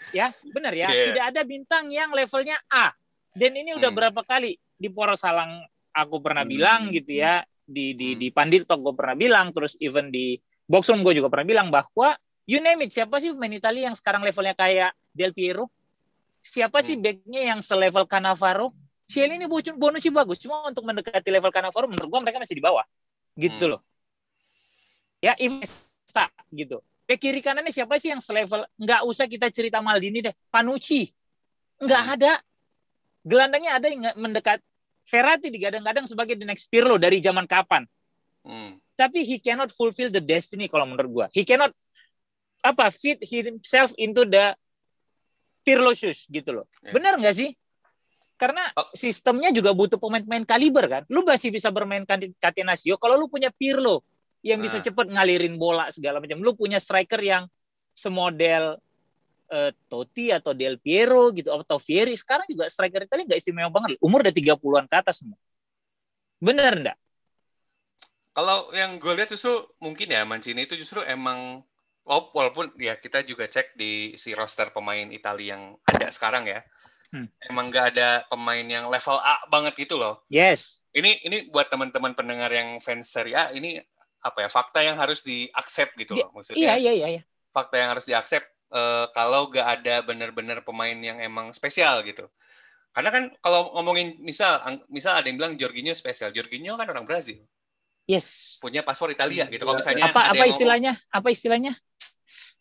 Speaker 1: Ya, benar ya. Tidak ada bintang yang levelnya A. Dan ini udah berapa kali di Poros Salang aku pernah bilang gitu ya, di Pandir Talk gue pernah bilang, terus even di Boxroom gue juga pernah bilang bahwa you name it, siapa sih pemain Italia yang sekarang levelnya kayak Del Piero? Siapa sih backnya yang selevel Cannavaro? Chiellini, Bonucci bagus, cuma untuk mendekati level Cannavaro menurut gue mereka masih di bawah. Gitu loh. Ya, Iniesta gitu. Back kiri kanannya siapa sih yang selevel? Nggak usah kita cerita Maldini deh. Panucci. Nggak ada. Gelandangnya ada yang mendekat. Verratti digadang-gadang sebagai the next Pirlo dari zaman kapan. Tapi he cannot fulfill the destiny kalau menurut gua. He cannot fit himself into the Pirlo shoes gitu loh. Benar nggak sih? Karena sistemnya juga butuh pemain-pemain kaliber kan. Lu masih bisa bermain Catenaccio kalau lu punya Pirlo yang bisa cepat ngalirin bola segala macam. Lu punya striker yang semodel Totti atau Del Piero gitu atau Vieri. Sekarang juga striker Italia nggak istimewa banget. Umur udah 30-an ke atas semua. Bener nggak?
Speaker 3: Kalau yang gue lihat justru mungkin ya Mancini itu justru emang walaupun ya kita juga cek di si roster pemain Italia yang ada sekarang ya. Emang nggak ada pemain yang level A banget gitu loh.
Speaker 1: Yes.
Speaker 3: Ini buat teman-teman pendengar yang fans Serie A, ini fakta yang harus diaksep gitu loh. Maksudnya
Speaker 1: iya.
Speaker 3: Fakta yang harus diaksep kalau nggak ada benar-benar pemain yang emang spesial gitu. Karena kan kalau ngomongin misal ada yang bilang Jorginho spesial. Jorginho kan orang Brazil.
Speaker 1: Yes.
Speaker 3: Punya paspor Italia gitu. Kalau misalnya
Speaker 1: apa istilahnya? Apa istilahnya?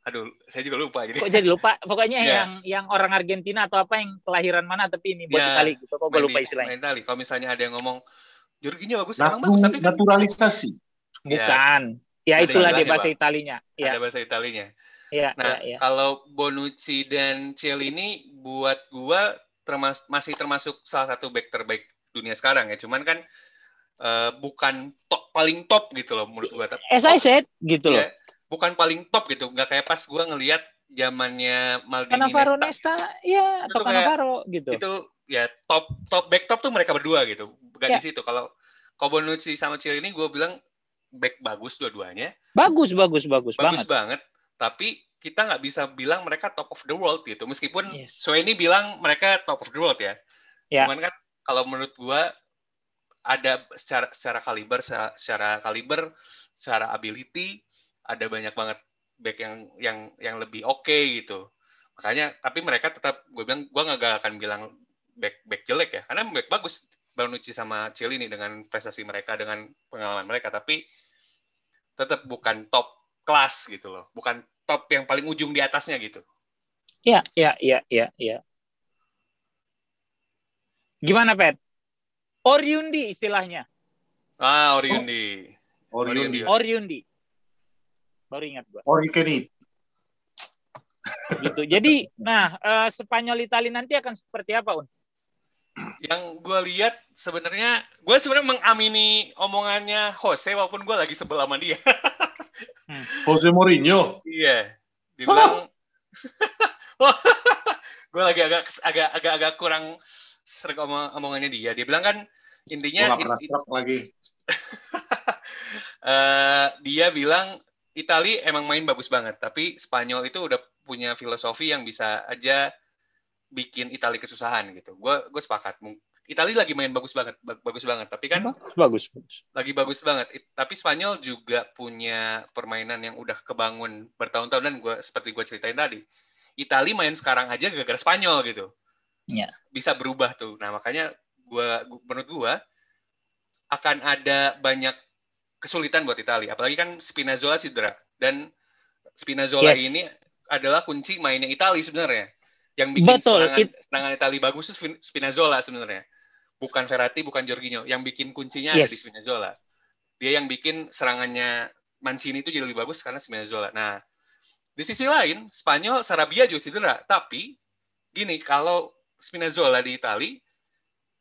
Speaker 3: Aduh, saya juga lupa jadi.
Speaker 1: Kok jadi lupa? Pokoknya yang orang Argentina atau apa yang kelahiran mana tapi ini buat Italia gitu. Kok gue lupa istilahnya.
Speaker 3: Kalau misalnya ada yang ngomong Jorginho bagus, emang bagus tapi kan
Speaker 2: naturalisasi.
Speaker 1: Bukan. Ya itulah di bahasa Italinya.
Speaker 3: Ada bahasa Italinya.
Speaker 1: Ya,
Speaker 3: kalau Bonucci dan Chiellini buat gua masih termasuk salah satu back terbaik dunia sekarang ya. Cuman kan bukan paling top gitu loh menurut gua.
Speaker 1: As I said gitu loh.
Speaker 3: Bukan paling top gitu. Nggak kayak pas gua ngelihat zamannya Maldini,
Speaker 1: Cannavaro, Nesta, ya atau Cannavaro gitu.
Speaker 3: Itu ya back top tuh mereka berdua gitu. Bukan di situ. Kalau Bonucci sama Chiellini gua bilang back bagus dua-duanya.
Speaker 1: Bagus
Speaker 3: banget. Tapi kita nggak bisa bilang mereka top of the world gitu. Meskipun Sueni bilang mereka top of the world ya. Cuman kan kalau menurut gua ada secara kaliber, secara ability ada banyak banget back yang lebih oke gitu. Makanya tapi mereka tetap gue bilang gua nggak akan bilang back jelek ya. Karena back bagus Bonucci sama Chiellini dengan prestasi mereka, dengan pengalaman mereka, tapi tetap bukan top kelas gitu loh, bukan top yang paling ujung di atasnya gitu.
Speaker 1: Iya. Gimana, Pet? Oriundi istilahnya.
Speaker 3: Oriundi.
Speaker 1: Baru ingat gua.
Speaker 2: Oriundi.
Speaker 1: Gitu. Jadi, Spanyol Italia nanti akan seperti apa, Un?
Speaker 3: Yang gue lihat sebenarnya mengamini omongannya Jose walaupun gue lagi sebel sama dia.
Speaker 2: Jose Mourinho.
Speaker 3: Iya. Dibilang gue lagi agak kurang sering omongannya dia. Dia bilang kan intinya
Speaker 2: lagi.
Speaker 3: Dia bilang Italia emang main bagus banget, tapi Spanyol itu udah punya filosofi yang bisa aja bikin Italia kesusahan gitu. Gue sepakat. Italia lagi main bagus banget, tapi kan
Speaker 1: bagus.
Speaker 3: Lagi bagus banget. Tapi Spanyol juga punya permainan yang udah kebangun bertahun-tahun, dan seperti gue ceritain tadi, Italia main sekarang aja gara-gara Spanyol gitu.
Speaker 1: Ya.
Speaker 3: Bisa berubah tuh. Nah, makanya menurut gue akan ada banyak kesulitan buat Italia. Apalagi kan Spinazzola cedera, dan Spinazzola ini adalah kunci mainnya Italia sebenarnya. Yang bikin serangan Italia bagus itu Spinazzola sebenarnya. Bukan Verratti, bukan Jorginho. Yang bikin kuncinya ada di Spinazzola. Dia yang bikin serangannya Mancini itu jadi lebih bagus karena Spinazzola. Nah, di sisi lain, Spanyol, Sarabia juga cedera. Tapi, gini, kalau Spinazzola di Italia,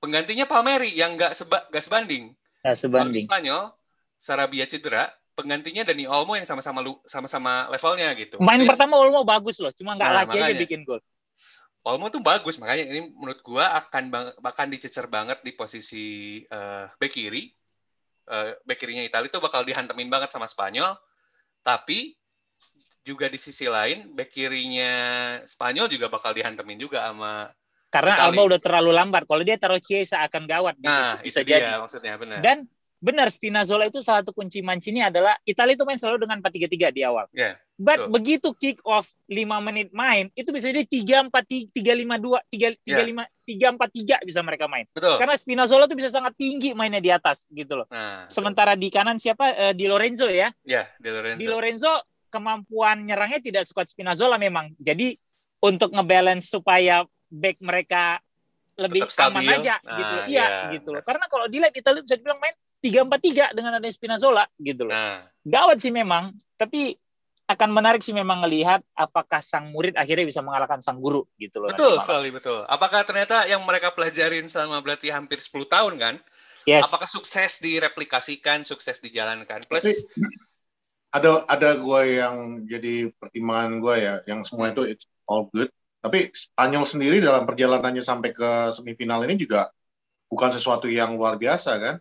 Speaker 3: penggantinya Palmieri yang nggak sebanding. Kalau di Spanyol, Sarabia cedera, penggantinya Dani Olmo yang sama-sama levelnya gitu.
Speaker 1: Main pertama Olmo bagus loh, cuma nggak lagi aja bikin gol.
Speaker 3: Olmo tuh bagus, makanya ini menurut gua akan dicecer banget di posisi bek kiri. Bek kirinya Italia tuh bakal dihantemin banget sama Spanyol. Tapi juga di sisi lain bek kirinya Spanyol juga bakal dihantemin juga sama
Speaker 1: karena
Speaker 3: Italia.
Speaker 1: Alba udah terlalu lambat. Kalau dia taruh Chiesa akan gawat di situ. Bisa
Speaker 3: itu dia,
Speaker 1: jadi.
Speaker 3: Maksudnya benar.
Speaker 1: Dan benar, Spinazzola itu salah satu kunci Mancini adalah Italia itu main selalu dengan 4-3-3 di awal.
Speaker 3: Yeah,
Speaker 1: But begitu kick off 5 menit main, itu bisa jadi 3-4-3-5-2, 3-4-3 bisa mereka main.
Speaker 3: Betul.
Speaker 1: Karena Spinazzola itu bisa sangat tinggi mainnya di atas gitu loh. Sementara di kanan siapa? Di Lorenzo ya?
Speaker 3: Ya, Di
Speaker 1: Lorenzo kemampuan nyerangnya tidak sekuat Spinazzola memang. Jadi untuk ngebalance supaya back mereka lebih aman aja gitu. Iya gitu loh. Karena kalau dilihat Italia bisa dibilang main 3-4-3 dengan ada Spinazzola gitu loh. Gawat sih memang, tapi akan menarik sih memang ngelihat apakah sang murid akhirnya bisa mengalahkan sang guru gitu loh.
Speaker 3: Betul sekali, betul. Apakah ternyata yang mereka pelajarin selama berarti hampir 10 tahun kan?
Speaker 1: Yes.
Speaker 3: Apakah sukses direplikasikan, sukses dijalankan? Plus
Speaker 2: ada gue yang jadi pertimbangan gue ya, yang semua itu it's all good. Tapi Spanyol sendiri dalam perjalanannya sampai ke semifinal ini juga bukan sesuatu yang luar biasa kan?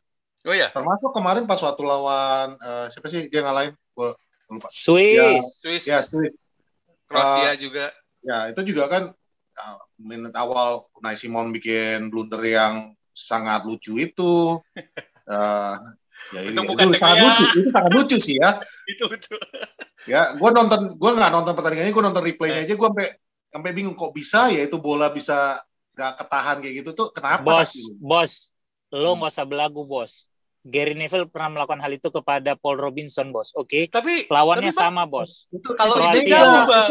Speaker 3: Oh ya.
Speaker 2: Termasuk kemarin pas waktu lawan siapa sih dia ngalahin? Gue lupa.
Speaker 1: Swiss.
Speaker 2: Ya, Swiss.
Speaker 3: Kroasia juga.
Speaker 2: Ya, itu juga kan menit awal Unai Simon bikin blunder yang sangat lucu itu. Itu sangat lucu sih ya.
Speaker 3: Itu lucu.
Speaker 2: Ya, gue nggak nonton pertandingannya, gue nonton replaynya aja, gue sampai bingung kok bisa ya itu bola bisa nggak ketahan kayak gitu tuh, kenapa?
Speaker 1: Bos, lo nggak usah belagu bos. Gary Neville pernah melakukan hal itu kepada Paul Robinson bos, oke?
Speaker 3: Tapi
Speaker 1: lawannya sama bos.
Speaker 3: Kalau itu jauh bang.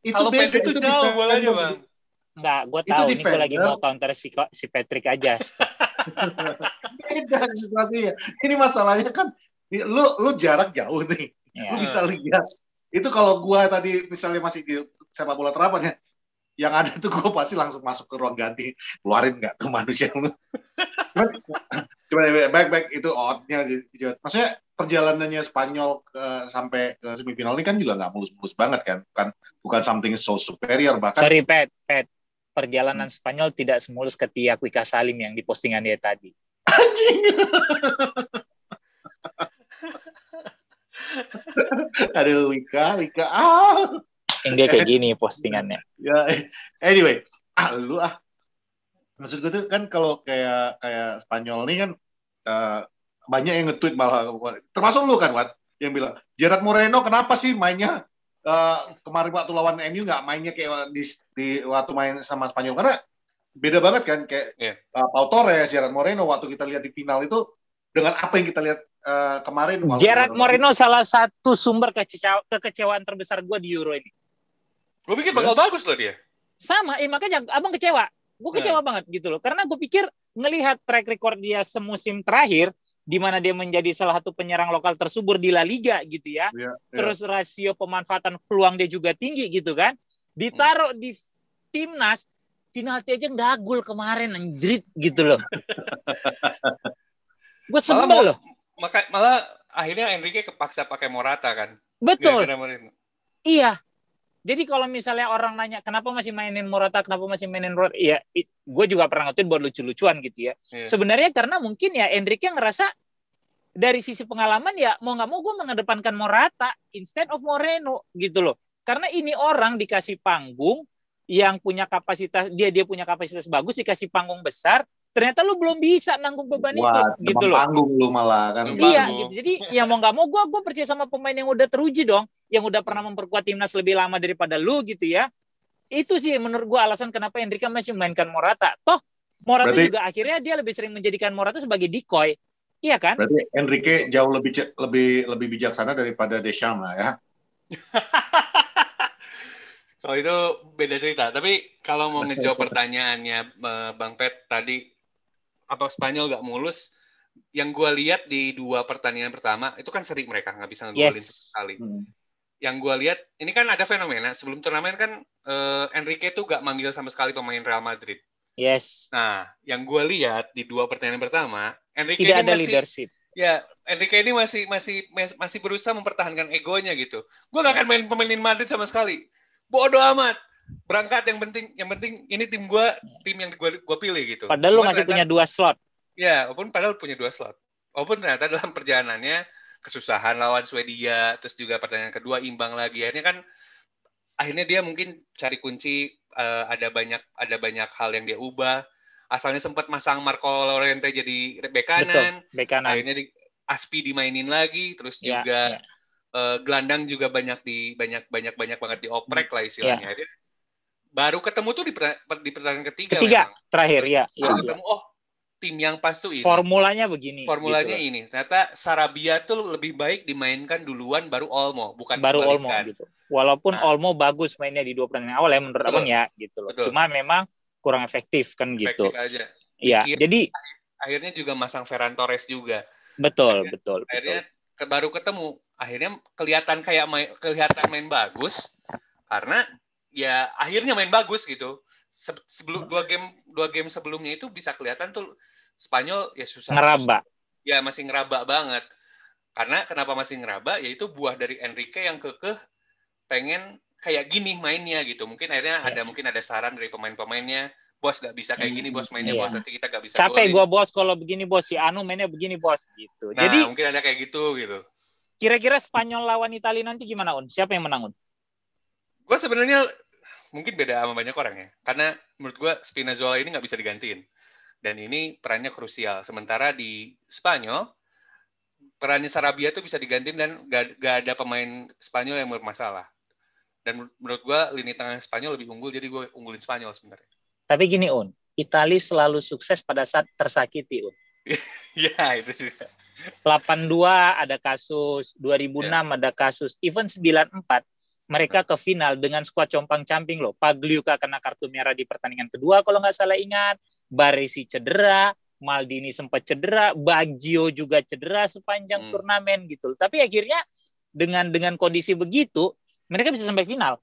Speaker 3: Kalau Patrick itu jauh bolanya bang.
Speaker 1: Enggak, gue tahu ini gue lagi mau counter si Patrick aja.
Speaker 2: Beda situasinya. Ini masalahnya kan, lu jarak jauh nih, lu bisa lihat. Itu kalau gue tadi misalnya masih di sepak bola terapan ya, yang ada tuh gue pasti langsung masuk ke ruang ganti, keluarin nggak tuh manusia lu. Cuma baik itu outnya. Maksudnya perjalanannya Spanyol sampai ke semifinal ini kan juga nggak mulus-mulus banget kan, bukan something so superior bahkan.
Speaker 1: Sorry Pet. Perjalanan Spanyol tidak semulus ketika Wika Salim yang di postingan dia tadi.
Speaker 2: Anjing. Aduh Wika.
Speaker 1: Yang dia kayak gini postingannya.
Speaker 2: Ya, anyway, maksud gue tuh kan kalau kayak Spanyol ini kan banyak yang nge-tweet malah, termasuk lu kan Wat, yang bilang Gerard Moreno kenapa sih mainnya kemarin waktu lawan MU nggak mainnya kayak di waktu main sama Spanyol, karena beda banget kan kayak Pau Torres, Gerard Moreno waktu kita lihat di final itu dengan apa yang kita lihat kemarin.
Speaker 1: Gerard Moreno salah satu sumber kekecewaan terbesar gue di Euro ini.
Speaker 3: Gue pikir bakal bagus loh dia.
Speaker 1: Sama, makanya abang kecewa. Gue kecewa banget gitu loh, karena gue pikir ngelihat track record dia semusim terakhir, di mana dia menjadi salah satu penyerang lokal tersubur di La Liga gitu ya. Terus rasio pemanfaatan peluang dia juga tinggi gitu kan. Ditaruh di timnas, penalti aja nggak gol kemarin, anjrit gitu loh. Gue sebel loh.
Speaker 3: Malah akhirnya Enrique kepaksa pakai Morata kan.
Speaker 1: Betul. Iya. Jadi kalau misalnya orang nanya kenapa masih mainin Morata, iya, gue juga pernah ngatuin buat lucu-lucuan gitu ya. Sebenarnya karena mungkin ya Enrique ngerasa dari sisi pengalaman ya mau nggak mau gue mengedepankan Morata instead of Moreno gitu loh. Karena ini orang dikasih panggung yang punya kapasitas, dia punya kapasitas bagus, dikasih panggung besar, ternyata lu belum bisa nanggung beban itu gitu loh.
Speaker 2: Panggung lu malah kan.
Speaker 1: Iya gitu. Jadi ya mau nggak mau gue percaya sama pemain yang udah teruji dong, yang udah pernah memperkuat timnas lebih lama daripada lu gitu ya. Itu sih menurut gue alasan kenapa Enrique masih memainkan Morata. Toh Morata juga akhirnya dia lebih sering menjadikan Morata sebagai decoy. Iya kan?
Speaker 2: Berarti Enrique jauh lebih bijaksana daripada Deschamps lah ya.
Speaker 3: Kalau itu beda cerita. Tapi kalau mau ngejawab pertanyaannya Bang Pet tadi, apa Spanyol nggak mulus? Yang gue lihat di 2 pertandingan pertama itu kan seri mereka nggak bisa ngegolin sekali. Yang gue lihat ini kan ada fenomena sebelum turnamen kan Enrique tuh nggak manggil sama sekali pemain Real Madrid.
Speaker 1: Yes.
Speaker 3: Nah, yang gue lihat di 2 pertandingan pertama, Enrique
Speaker 1: tidak
Speaker 3: ini
Speaker 1: ada leadership.
Speaker 3: Ya, Enrique ini masih berusaha mempertahankan egonya gitu. Gue nggak akan pemainin Madrid sama sekali. Bodoh amat. Berangkat yang penting ini tim yang gue pilih gitu.
Speaker 1: Padahal lu masih punya 2 slot.
Speaker 3: Ya, walaupun padahal punya 2 slot. Walaupun ternyata dalam perjalanannya kesusahan lawan Swedia, terus juga pertandingan kedua imbang lagi. Akhirnya dia mungkin cari kunci, ada banyak hal yang dia ubah. Asalnya sempat masang Marco Llorente jadi bek kanan.
Speaker 1: Betul, bek kanan.
Speaker 3: Akhirnya Aspi dimainin lagi, terus juga gelandang juga banyak banget dioprek lah istilahnya. Akhirnya baru ketemu tuh di pertandingan ketiga memang.
Speaker 1: Terakhir ya.
Speaker 3: Ketemu tim yang pas tuh ini.
Speaker 1: Formulanya begini.
Speaker 3: Formulanya gitu. Ini. Ternyata Sarabia tuh lebih baik dimainkan duluan baru Olmo, bukan
Speaker 1: baru Olmo gitu. Walaupun Olmo bagus mainnya di 2 pertandingan awal ya menurut abang ya gitu loh. Betul. Cuma memang kurang efektif kan gitu.
Speaker 3: Efektif aja.
Speaker 1: Iya. Jadi
Speaker 3: akhirnya juga masang Ferran Torres juga.
Speaker 1: Betul.
Speaker 3: Akhirnya baru ketemu. Akhirnya kelihatan main bagus karena ya akhirnya main bagus gitu. Sebelum 2 game sebelumnya itu bisa kelihatan tuh Spanyol ya susah.
Speaker 1: Ngeraba.
Speaker 3: Ya masih ngeraba banget. Karena kenapa masih ngeraba? Yaitu buah dari Enrique yang kekeh pengen kayak gini mainnya gitu. Mungkin akhirnya ada saran dari pemain-pemainnya. Bos nggak bisa kayak gini, bos mainnya bos, nanti kita nggak bisa
Speaker 1: capek gue bos kalau begini bos, si Anu mainnya begini bos gitu.
Speaker 3: Nah, jadi mungkin ada kayak gitu.
Speaker 1: Kira-kira Spanyol lawan Italia nanti gimana Un? Siapa yang menang Un?
Speaker 3: Gue sebenarnya mungkin beda sama banyak orang ya, karena menurut gue Spinazzola ini nggak bisa digantiin dan ini perannya krusial. Sementara di Spanyol perannya Sarabia tuh bisa digantiin dan gak ada pemain Spanyol yang bermasalah. Dan menurut gue lini tengah Spanyol lebih unggul, jadi gue unggulin Spanyol sebenarnya.
Speaker 1: Tapi gini Un, Italia selalu sukses pada saat tersakiti Un.
Speaker 3: Ya itu sih.
Speaker 1: 82 ada kasus, 2006 ada kasus, even 94 mereka ke final dengan skuad compang-camping loh. Pagliuca kena kartu merah di pertandingan kedua kalau nggak salah ingat, Baresi cedera, Maldini sempat cedera, Baggio juga cedera sepanjang turnamen gitu. Tapi akhirnya dengan kondisi begitu mereka bisa sampai final.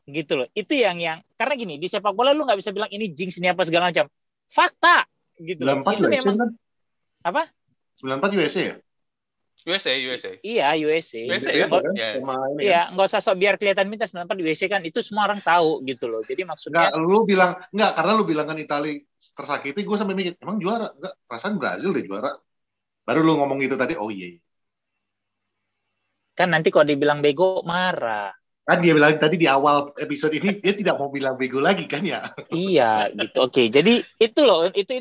Speaker 1: Gitu loh. Itu yang karena gini, di sepak bola lu nggak bisa bilang ini jinx ini apa segala macam. Fakta gitu loh. Itu
Speaker 2: USA,
Speaker 1: memang kan? Apa?
Speaker 2: 94 USA ya?
Speaker 3: USA.
Speaker 1: Iya, USA. Iya, nggak usah sok biar kelihatan minta 94 USA kan, itu semua orang tahu gitu loh. Jadi maksudnya
Speaker 2: karena lu bilang kan Italia tersakiti, gue sampai mikir, emang juara? Enggak, perasaan Brazil deh juara. Baru lu ngomong itu tadi, oh iya.
Speaker 1: Kan nanti kalau dibilang bego marah.
Speaker 2: Kan dia bilang tadi di awal episode ini dia tidak mau bilang bego lagi kan ya.
Speaker 1: Iya gitu. Oke. Jadi itu loh, itu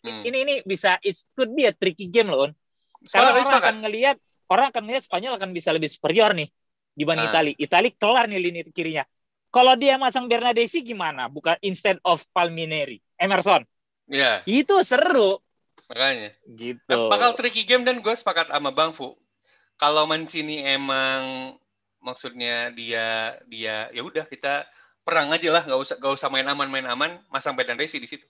Speaker 1: ini bisa it could be a tricky game loh. Karena orang akan ngelihat Spanyol akan bisa lebih superior nih dibanding Italia. Italia kelar nih lini kirinya. Kalau dia masang Bernadesi gimana? Bukan instead of Palmieri, Emerson.
Speaker 3: Iya.
Speaker 1: Itu seru.
Speaker 3: Makanya.
Speaker 1: Gitu.
Speaker 3: Nah, bakal tricky game dan gue sepakat sama Bang Fu. Kalau Mancini emang maksudnya dia ya udah kita perang aja lah, nggak usah main aman, masang Bernadesi di situ.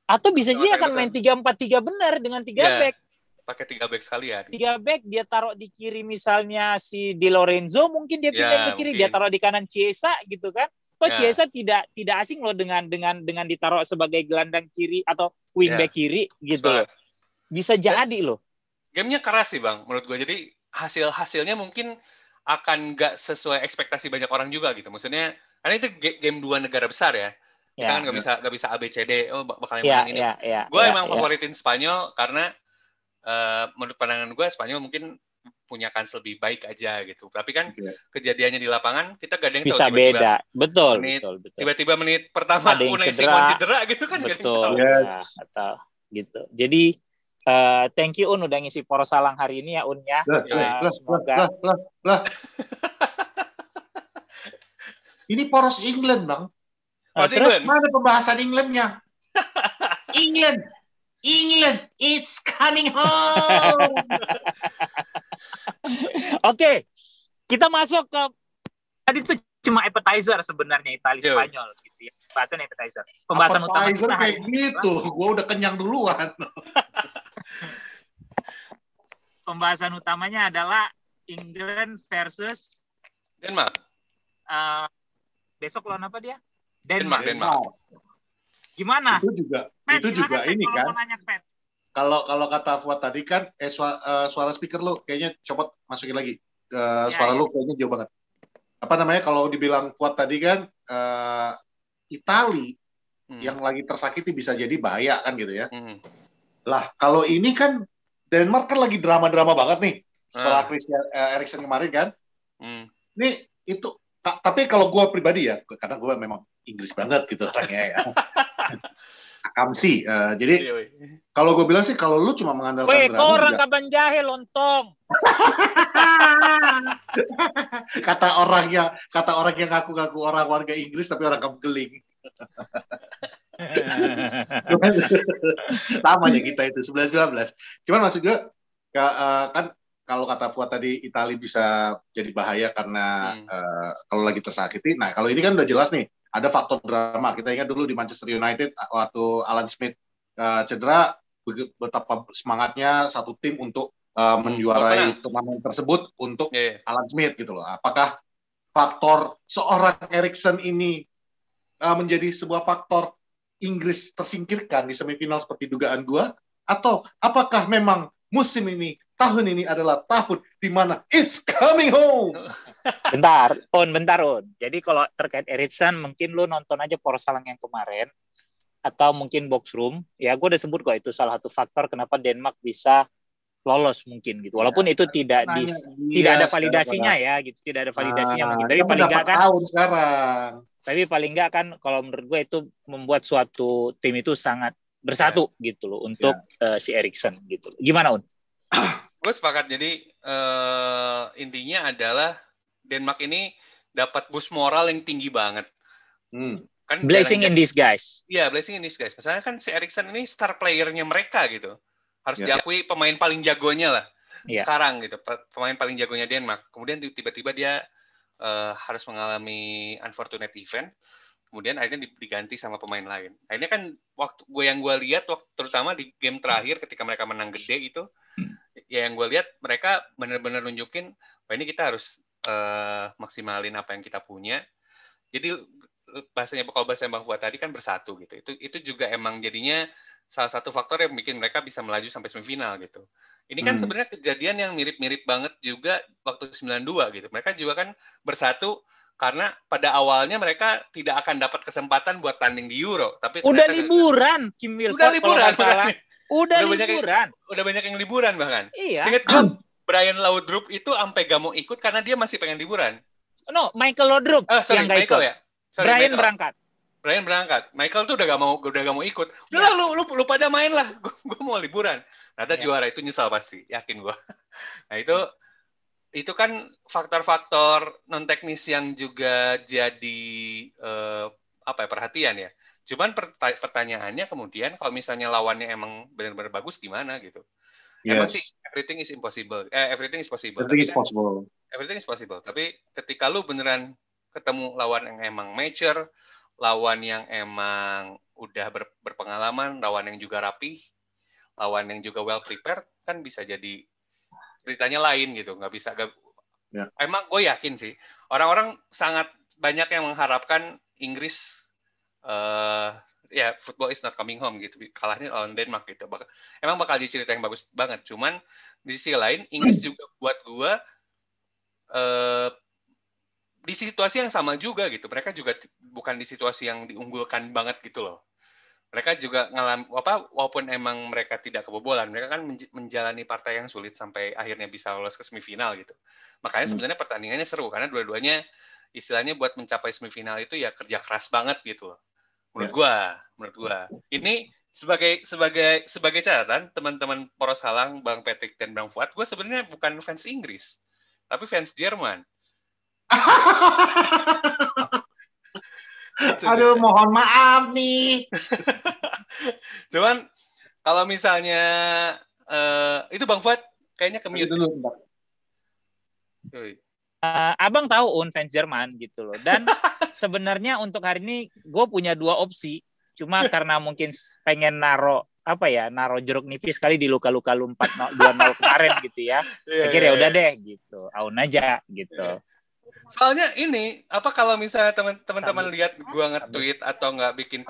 Speaker 1: Atau bisa dia akan main 3-4-3 benar dengan 3 back.
Speaker 3: Pakai 3 back sekalian.
Speaker 1: 3 back dia taruh di kiri misalnya si Di Lorenzo, mungkin dia pindah ke kiri, dia taruh di kanan Chiesa gitu kan. Chiesa tidak asing loh dengan ditaruh sebagai gelandang kiri atau wingback kiri gitu loh. Bisa jadi loh.
Speaker 3: Gamenya keras sih Bang, menurut gue. Jadi hasilnya mungkin akan nggak sesuai ekspektasi banyak orang juga gitu. Maksudnya karena itu game 2 negara besar ya. Kita kan nggak bisa ABCD. Oh bakal main ini. Gue emang favoritin Spanyol karena menurut pandangan gue Spanyol mungkin punya kans lebih baik aja gitu. Tapi kan kejadiannya di lapangan kita gak ada yang tahu.
Speaker 1: Bisa beda. Betul.
Speaker 3: Tiba-tiba menit pertama Unai Simon cedera gitu kan.
Speaker 1: Betul. Atau gitu. Jadi thank you Un udah ngisi Poros Salang hari ini ya Un ya. Semoga.
Speaker 2: Ini Poros England Bang.
Speaker 1: Terus
Speaker 2: mana pembahasan Englandnya? England, it's coming home.
Speaker 1: Oke, kita masuk ke tadi itu cuma appetizer sebenarnya Italia Spanyol gitu ya. Pembahasan appetizer. Pembahasan utama kita
Speaker 2: kayak gitu. Gue udah kenyang duluan.
Speaker 1: Pembahasan utamanya adalah England versus
Speaker 3: Denmark.
Speaker 1: Besok lawan apa dia?
Speaker 3: Denmark.
Speaker 1: Gimana?
Speaker 2: Itu juga ini kan. Kalau kata Fuad tadi kan suara speaker lu kayaknya copot masukin lagi. Suara lu kayaknya jauh banget. Apa namanya kalau dibilang Fuad tadi kan Itali yang lagi tersakiti bisa jadi bahaya kan gitu ya. Lah kalau ini kan Denmark kan lagi drama-drama banget nih setelah Christian Eriksen kemarin kan. Nih itu tapi kalau gue pribadi ya karena gue memang Inggris banget gitu orangnya ya. Akamsi. Jadi kalau gue bilang sih kalau lu cuma mengandalkan
Speaker 1: kau orang Kaban Jahe lontong.
Speaker 2: kata orang yang ngaku-ngaku orang warga Inggris tapi orang Kampgeling. Sama aja kita itu 11-12. Cuman maksud gue kan kalau kata Fuad tadi Italia bisa jadi bahaya karena kalau lagi tersakiti. Nah kalau ini kan udah jelas nih ada faktor drama. Kita ingat dulu di Manchester United waktu Alan Smith cedera, betapa semangatnya satu tim untuk menjuarai turnamen tersebut untuk Alan Smith gitu loh. Apakah faktor seorang Eriksen ini menjadi sebuah faktor Inggris tersingkirkan di semifinal seperti dugaan gua, atau apakah memang musim ini tahun ini adalah tahun di mana it's coming home?
Speaker 1: Bentar, On. Jadi kalau terkait Eriksen, mungkin lu nonton aja Poros Salang yang kemarin, atau mungkin Box Room. Ya, gue udah sebut kok itu salah satu faktor kenapa Denmark bisa lolos mungkin gitu. Walaupun itu tidak ada validasinya ya, gitu. Tidak ada validasinya mungkin. Tapi paling nggak kan. Tapi paling nggak kan, kalau menurut gue itu membuat suatu tim itu sangat bersatu gitu loh untuk si Eriksen gitu. Gimana Un?
Speaker 3: Gue sepakat. Jadi intinya adalah Denmark ini dapat boost moral yang tinggi banget. Kan
Speaker 1: blessing in disguise.
Speaker 3: Iya, blessing in disguise. Misalnya kan si Eriksen ini star player-nya mereka gitu. Harus diakui pemain paling jagonya lah. Sekarang gitu, pemain paling jagonya Denmark. Kemudian tiba-tiba dia harus mengalami unfortunate event. Kemudian akhirnya diganti sama pemain lain. Akhirnya kan waktu yang gue lihat terutama di game terakhir ketika mereka menang gede itu, ya yang gue lihat mereka benar-benar nunjukin, wah ini kita harus maksimalin apa yang kita punya. Jadi kalau bahasa Bang Fuad tadi kan bersatu gitu. Itu juga emang jadinya salah satu faktor yang bikin mereka bisa melaju sampai semifinal gitu. Ini kan sebenarnya kejadian yang mirip-mirip banget juga waktu 92 gitu. Mereka juga kan bersatu karena pada awalnya mereka tidak akan dapat kesempatan buat tanding di Euro, tapi
Speaker 1: udah liburan Kim Wilford udah liburan.
Speaker 3: Udah banyak yang liburan bahkan.
Speaker 1: Iya.
Speaker 3: Seingat gue Brian Laudrup itu sampai gak mau ikut karena dia masih pengen liburan.
Speaker 1: No, Michael Laudrup yang gak ikut.
Speaker 3: Ya.
Speaker 1: Brian berangkat.
Speaker 3: Michael tuh udah gak mau ikut. Udah lu pada main lah. Gue mau liburan. Ternyata juara itu nyesal pasti, yakin gue. Nah itu itu kan faktor-faktor non teknis yang juga jadi perhatian ya. Cuman pertanyaannya kemudian kalau misalnya lawannya emang benar-benar bagus gimana gitu. Emang sih everything is impossible. Everything is possible.
Speaker 2: Everything is possible.
Speaker 3: Everything is possible. Tapi ketika lu beneran ketemu lawan yang emang mature, lawan yang emang udah berpengalaman, lawan yang juga rapih, lawan yang juga well prepared, kan bisa jadi ceritanya lain gitu. Nggak bisa. Emang gue yakin sih, orang-orang sangat banyak yang mengharapkan Inggris football is not coming home gitu, kalahnya lawan Denmark gitu. Emang bakal jadi cerita yang bagus banget. Cuman di sisi lain Inggris juga buat gue di situasi yang sama juga gitu. Mereka juga bukan di situasi yang diunggulkan banget gitu loh. Mereka juga walaupun emang mereka tidak kebobolan, mereka kan menjalani partai yang sulit sampai akhirnya bisa lolos ke semifinal gitu. Makanya sebenarnya pertandingannya seru karena dua-duanya istilahnya buat mencapai semifinal itu ya kerja keras banget gitu loh. Menurut gua. Ini sebagai catatan teman-teman Poros Halang, Bang Patrick dan Bang Fuad, gua sebenarnya bukan fans Inggris, tapi fans Jerman.
Speaker 2: Aduh, mohon maaf nih.
Speaker 3: Cuman kalau misalnya itu Bang Fuad kayaknya ke-mute dulu.
Speaker 1: Abang tahu fans Jerman gitu loh. Dan sebenarnya untuk hari ini gue punya 2 opsi. Cuma karena mungkin pengen naro jeruk nipis kali di luka-luka lu 4-2-0 kemarin gitu ya. Akhirnya udah deh gitu. Aun aja gitu.
Speaker 3: Soalnya ini kalau misalnya teman-teman lihat gue nge-tweet atau nggak bikin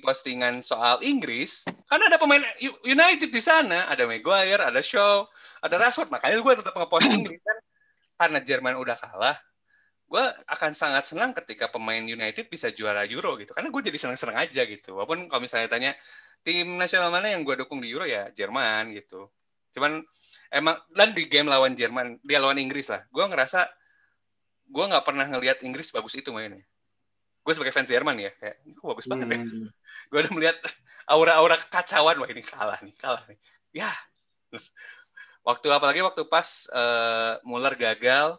Speaker 3: postingan soal Inggris, kan ada pemain United di sana, ada Maguire, ada Shaw, ada Rashford, makanya gue tetap nge-post Inggris kan. Karena Jerman udah kalah, gue akan sangat senang ketika pemain United bisa juara Euro gitu. Karena gue jadi senang-senang aja gitu. Walaupun kalau misalnya tanya tim nasional mana yang gue dukung di Euro ya Jerman gitu. Cuman emang dan di game lawan Jerman, dia lawan Inggris lah. Gue ngerasa gue nggak pernah ngelihat Inggris bagus itu mainnya. Gue sebagai fans Jerman ya, kayak bagus banget ya. Gue udah melihat aura-aura kekacauan, wah ini kalah nih. Ya. Apalagi waktu pas Muller gagal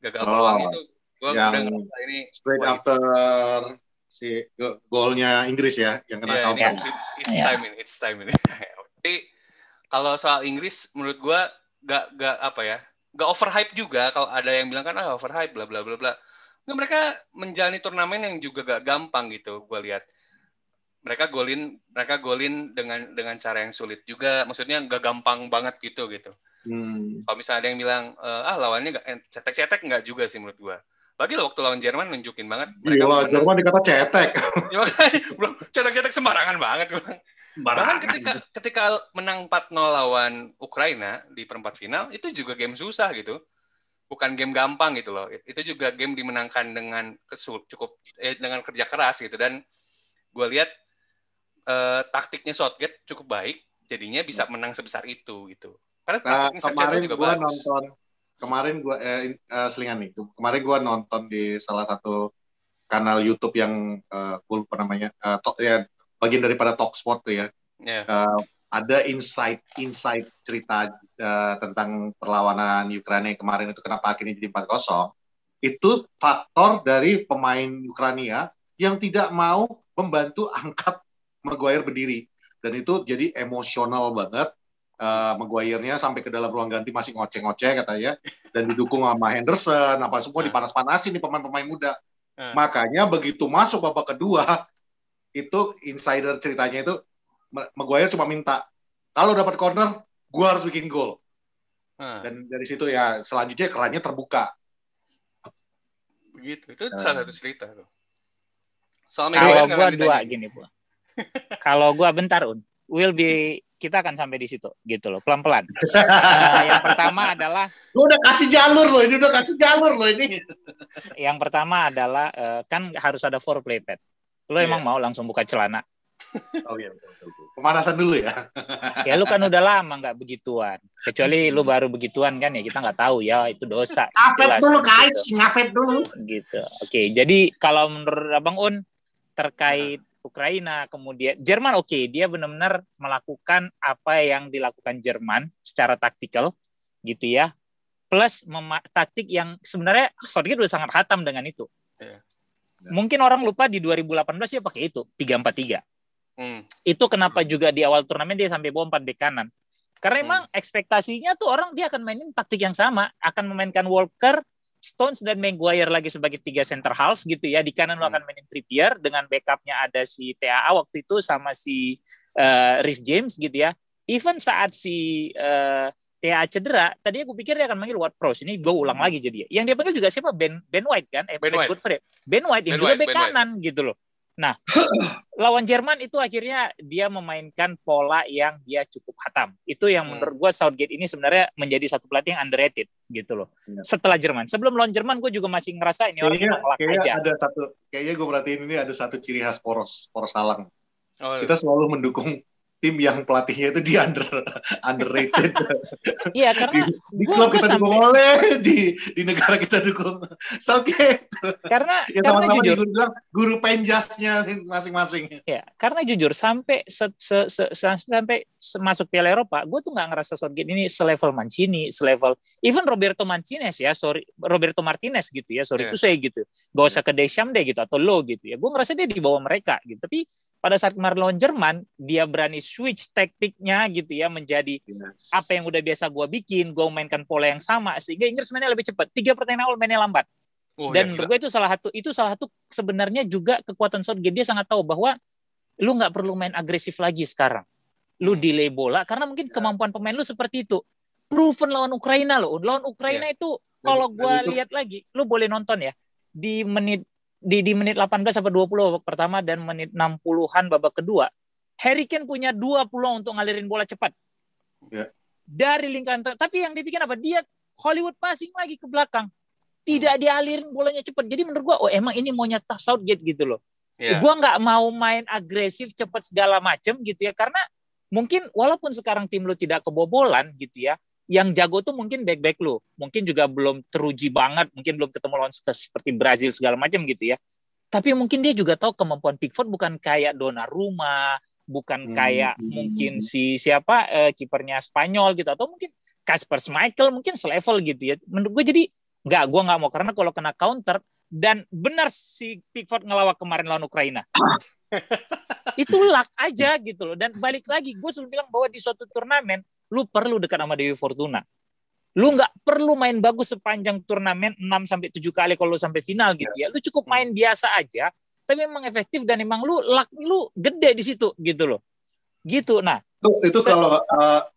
Speaker 3: peluang itu, gue udah ngerasa ini
Speaker 2: straight after si golnya Inggris ya, yang kena counter.
Speaker 3: It's time ini. Tapi kalau soal Inggris, menurut gue gak overhype juga. Kalau ada yang bilang kan overhype, bla bla bla bla. Nggak, mereka menjalani turnamen yang juga gak gampang gitu. Gue lihat mereka golin dengan cara yang sulit juga. Maksudnya gak gampang banget gitu. Kalau misalnya ada yang bilang lawannya cetek-cetek, nggak juga sih menurut gue. Lagi waktu lawan Jerman nunjukin banget.
Speaker 2: Jerman dikata cetek.
Speaker 3: Belum cetek-cetek sembarangan banget. Bahkan ketika menang 4-0 lawan Ukraina di perempat final, itu juga game susah gitu. Bukan game gampang gitu loh. Itu juga game dimenangkan dengan dengan kerja keras gitu. Dan gue lihat taktiknya Southgate cukup baik, jadinya bisa menang sebesar itu gitu. Karena
Speaker 2: kemarin gue nonton, selingan nih. Kemarin gue nonton di salah satu kanal YouTube yang gue lupa namanya, bagian daripada Talksport tuh ya. Ada insight cerita tentang perlawanan Ukraina kemarin itu kenapa akhirnya jadi 4-0. Itu faktor dari pemain Ukraina yang tidak mau membantu angkat Maguire berdiri, dan itu jadi emosional banget. Maguire-nya sampai ke dalam ruang ganti masih ngoceh-ngoceh katanya, dan didukung sama Henderson, apa semua dipanas-panasin nih pemain-pemain muda. Makanya begitu masuk babak kedua, itu insider ceritanya itu Maguire cuma minta kalau dapat corner, gue harus bikin gol. Dan dari situ ya selanjutnya kerannya terbuka.
Speaker 3: Begitu, itu salah satu cerita tuh.
Speaker 1: Kalau gue dua gini Bu. Kalau gue bentar kita akan sampai di situ gitu loh, pelan-pelan. Yang pertama adalah
Speaker 2: udah kasih jalur loh ini.
Speaker 1: Yang pertama adalah kan harus ada foreplay, Pet. Lo emang mau langsung buka celana?
Speaker 2: Oh iya, betul. Pemanasan dulu ya.
Speaker 1: Ya lu kan udah lama nggak begituan. Kecuali lu baru begituan kan ya, kita nggak tahu ya, itu dosa.
Speaker 2: Ngafet dulu guys, ngafet dulu.
Speaker 1: Gitu. Oke, jadi kalau menurut Abang Un terkait Ukraina, kemudian Jerman dia benar-benar melakukan apa yang dilakukan Jerman secara taktikal gitu ya. plus taktik yang sebenarnya Southgate udah sangat khatam dengan itu. Mungkin orang lupa di 2018 dia pakai itu 3-4-3. Itu kenapa juga di awal turnamen dia sampai bawa 4 bek kanan. Karena emang ekspektasinya tuh orang dia akan mainin taktik yang sama, akan memainkan Walker, Stones dan Maguire lagi sebagai 3 center half gitu ya. Di kanan lo akan mainin Trippier dengan backupnya ada si TAA waktu itu sama si Reece James gitu ya. Even saat si TAA cedera, tadinya gue pikir dia akan manggil Ward-Prowse. Ini gue ulang lagi jadi. Yang dia panggil juga siapa? Ben White kan? Ben White yang juga back kanan gitu loh. Nah, lawan Jerman itu akhirnya dia memainkan pola yang dia cukup hatam. Itu yang menurut gue Southgate ini sebenarnya menjadi satu pelatih yang underrated gitu loh. Setelah Jerman. Sebelum lawan Jerman gue juga masih ngerasa ini orang ngelak aja.
Speaker 2: Kayaknya gue perhatiin ini ada satu ciri khas Poros Halang. Kita selalu mendukung tim yang pelatihnya itu underrated.
Speaker 1: Iya, karena
Speaker 2: di klub kita dukung oleh, di negara kita dukung Southgate.
Speaker 1: Karena
Speaker 2: jujur bilang guru penjasnya masing-masing.
Speaker 1: Ya, karena jujur sampai sampai masuk Piala Eropa, gue tuh nggak ngerasa Southgate ini selevel Mancini, selevel even Roberto Martinez ya, Roberto Martinez gitu ya, itu saya gitu. Gak usah ke Deschamps deh gitu atau lo gitu ya. Gue ngerasa dia di bawah mereka gitu. Tapi pada saat kemarin lawan Jerman, dia berani switch taktiknya gitu ya, menjadi apa yang udah biasa gue bikin, gue mainkan pola yang sama, sehingga Inggris mainnya lebih cepat. 3 pertandingan awal mainnya lambat. Dan menurut gue itu salah satu sebenarnya juga kekuatan Southgate. Dia sangat tahu bahwa lu nggak perlu main agresif lagi sekarang. Lu delay bola, karena mungkin kemampuan pemain lu seperti itu. Proven lawan Ukraina loh. Lawan Ukraina itu, kalau gue lihat lagi, lu boleh nonton ya, di menit 18 sampai 20 babak pertama dan menit 60-an babak kedua, Harry Kane punya 2 peluang untuk ngalirin bola cepat. Dari lingkaran, tapi yang dibikin apa? Dia Hollywood passing lagi ke belakang. Tidak dialirin bolanya cepat. Jadi menurut gua, emang ini maunya Southgate gitu loh. Gua nggak mau main agresif cepat segala macam gitu ya, karena mungkin walaupun sekarang tim lu tidak kebobolan gitu ya, yang jago tuh mungkin back lu, mungkin juga belum teruji banget, mungkin belum ketemu lawan seperti Brazil segala macam gitu ya. Tapi mungkin dia juga tahu kemampuan Pickford bukan kayak Donnarumma, bukan kayak mungkin si siapa kipernya Spanyol gitu, atau mungkin Kasper Schmeichel mungkin selevel gitu ya. Menurut gue jadi gue nggak mau, karena kalau kena counter, dan benar si Pickford ngelawak kemarin lawan Ukraina. Itu luck aja gitu loh. Dan balik lagi, gue selalu bilang bahwa di suatu turnamen lu perlu dekat sama Dewi Fortuna. Lu nggak perlu main bagus sepanjang turnamen 6-7 kali kalau lu sampai final gitu ya. Lu cukup main biasa aja, tapi memang efektif dan memang lu gede di situ gitu loh. Gitu. Nah,
Speaker 2: itu kalau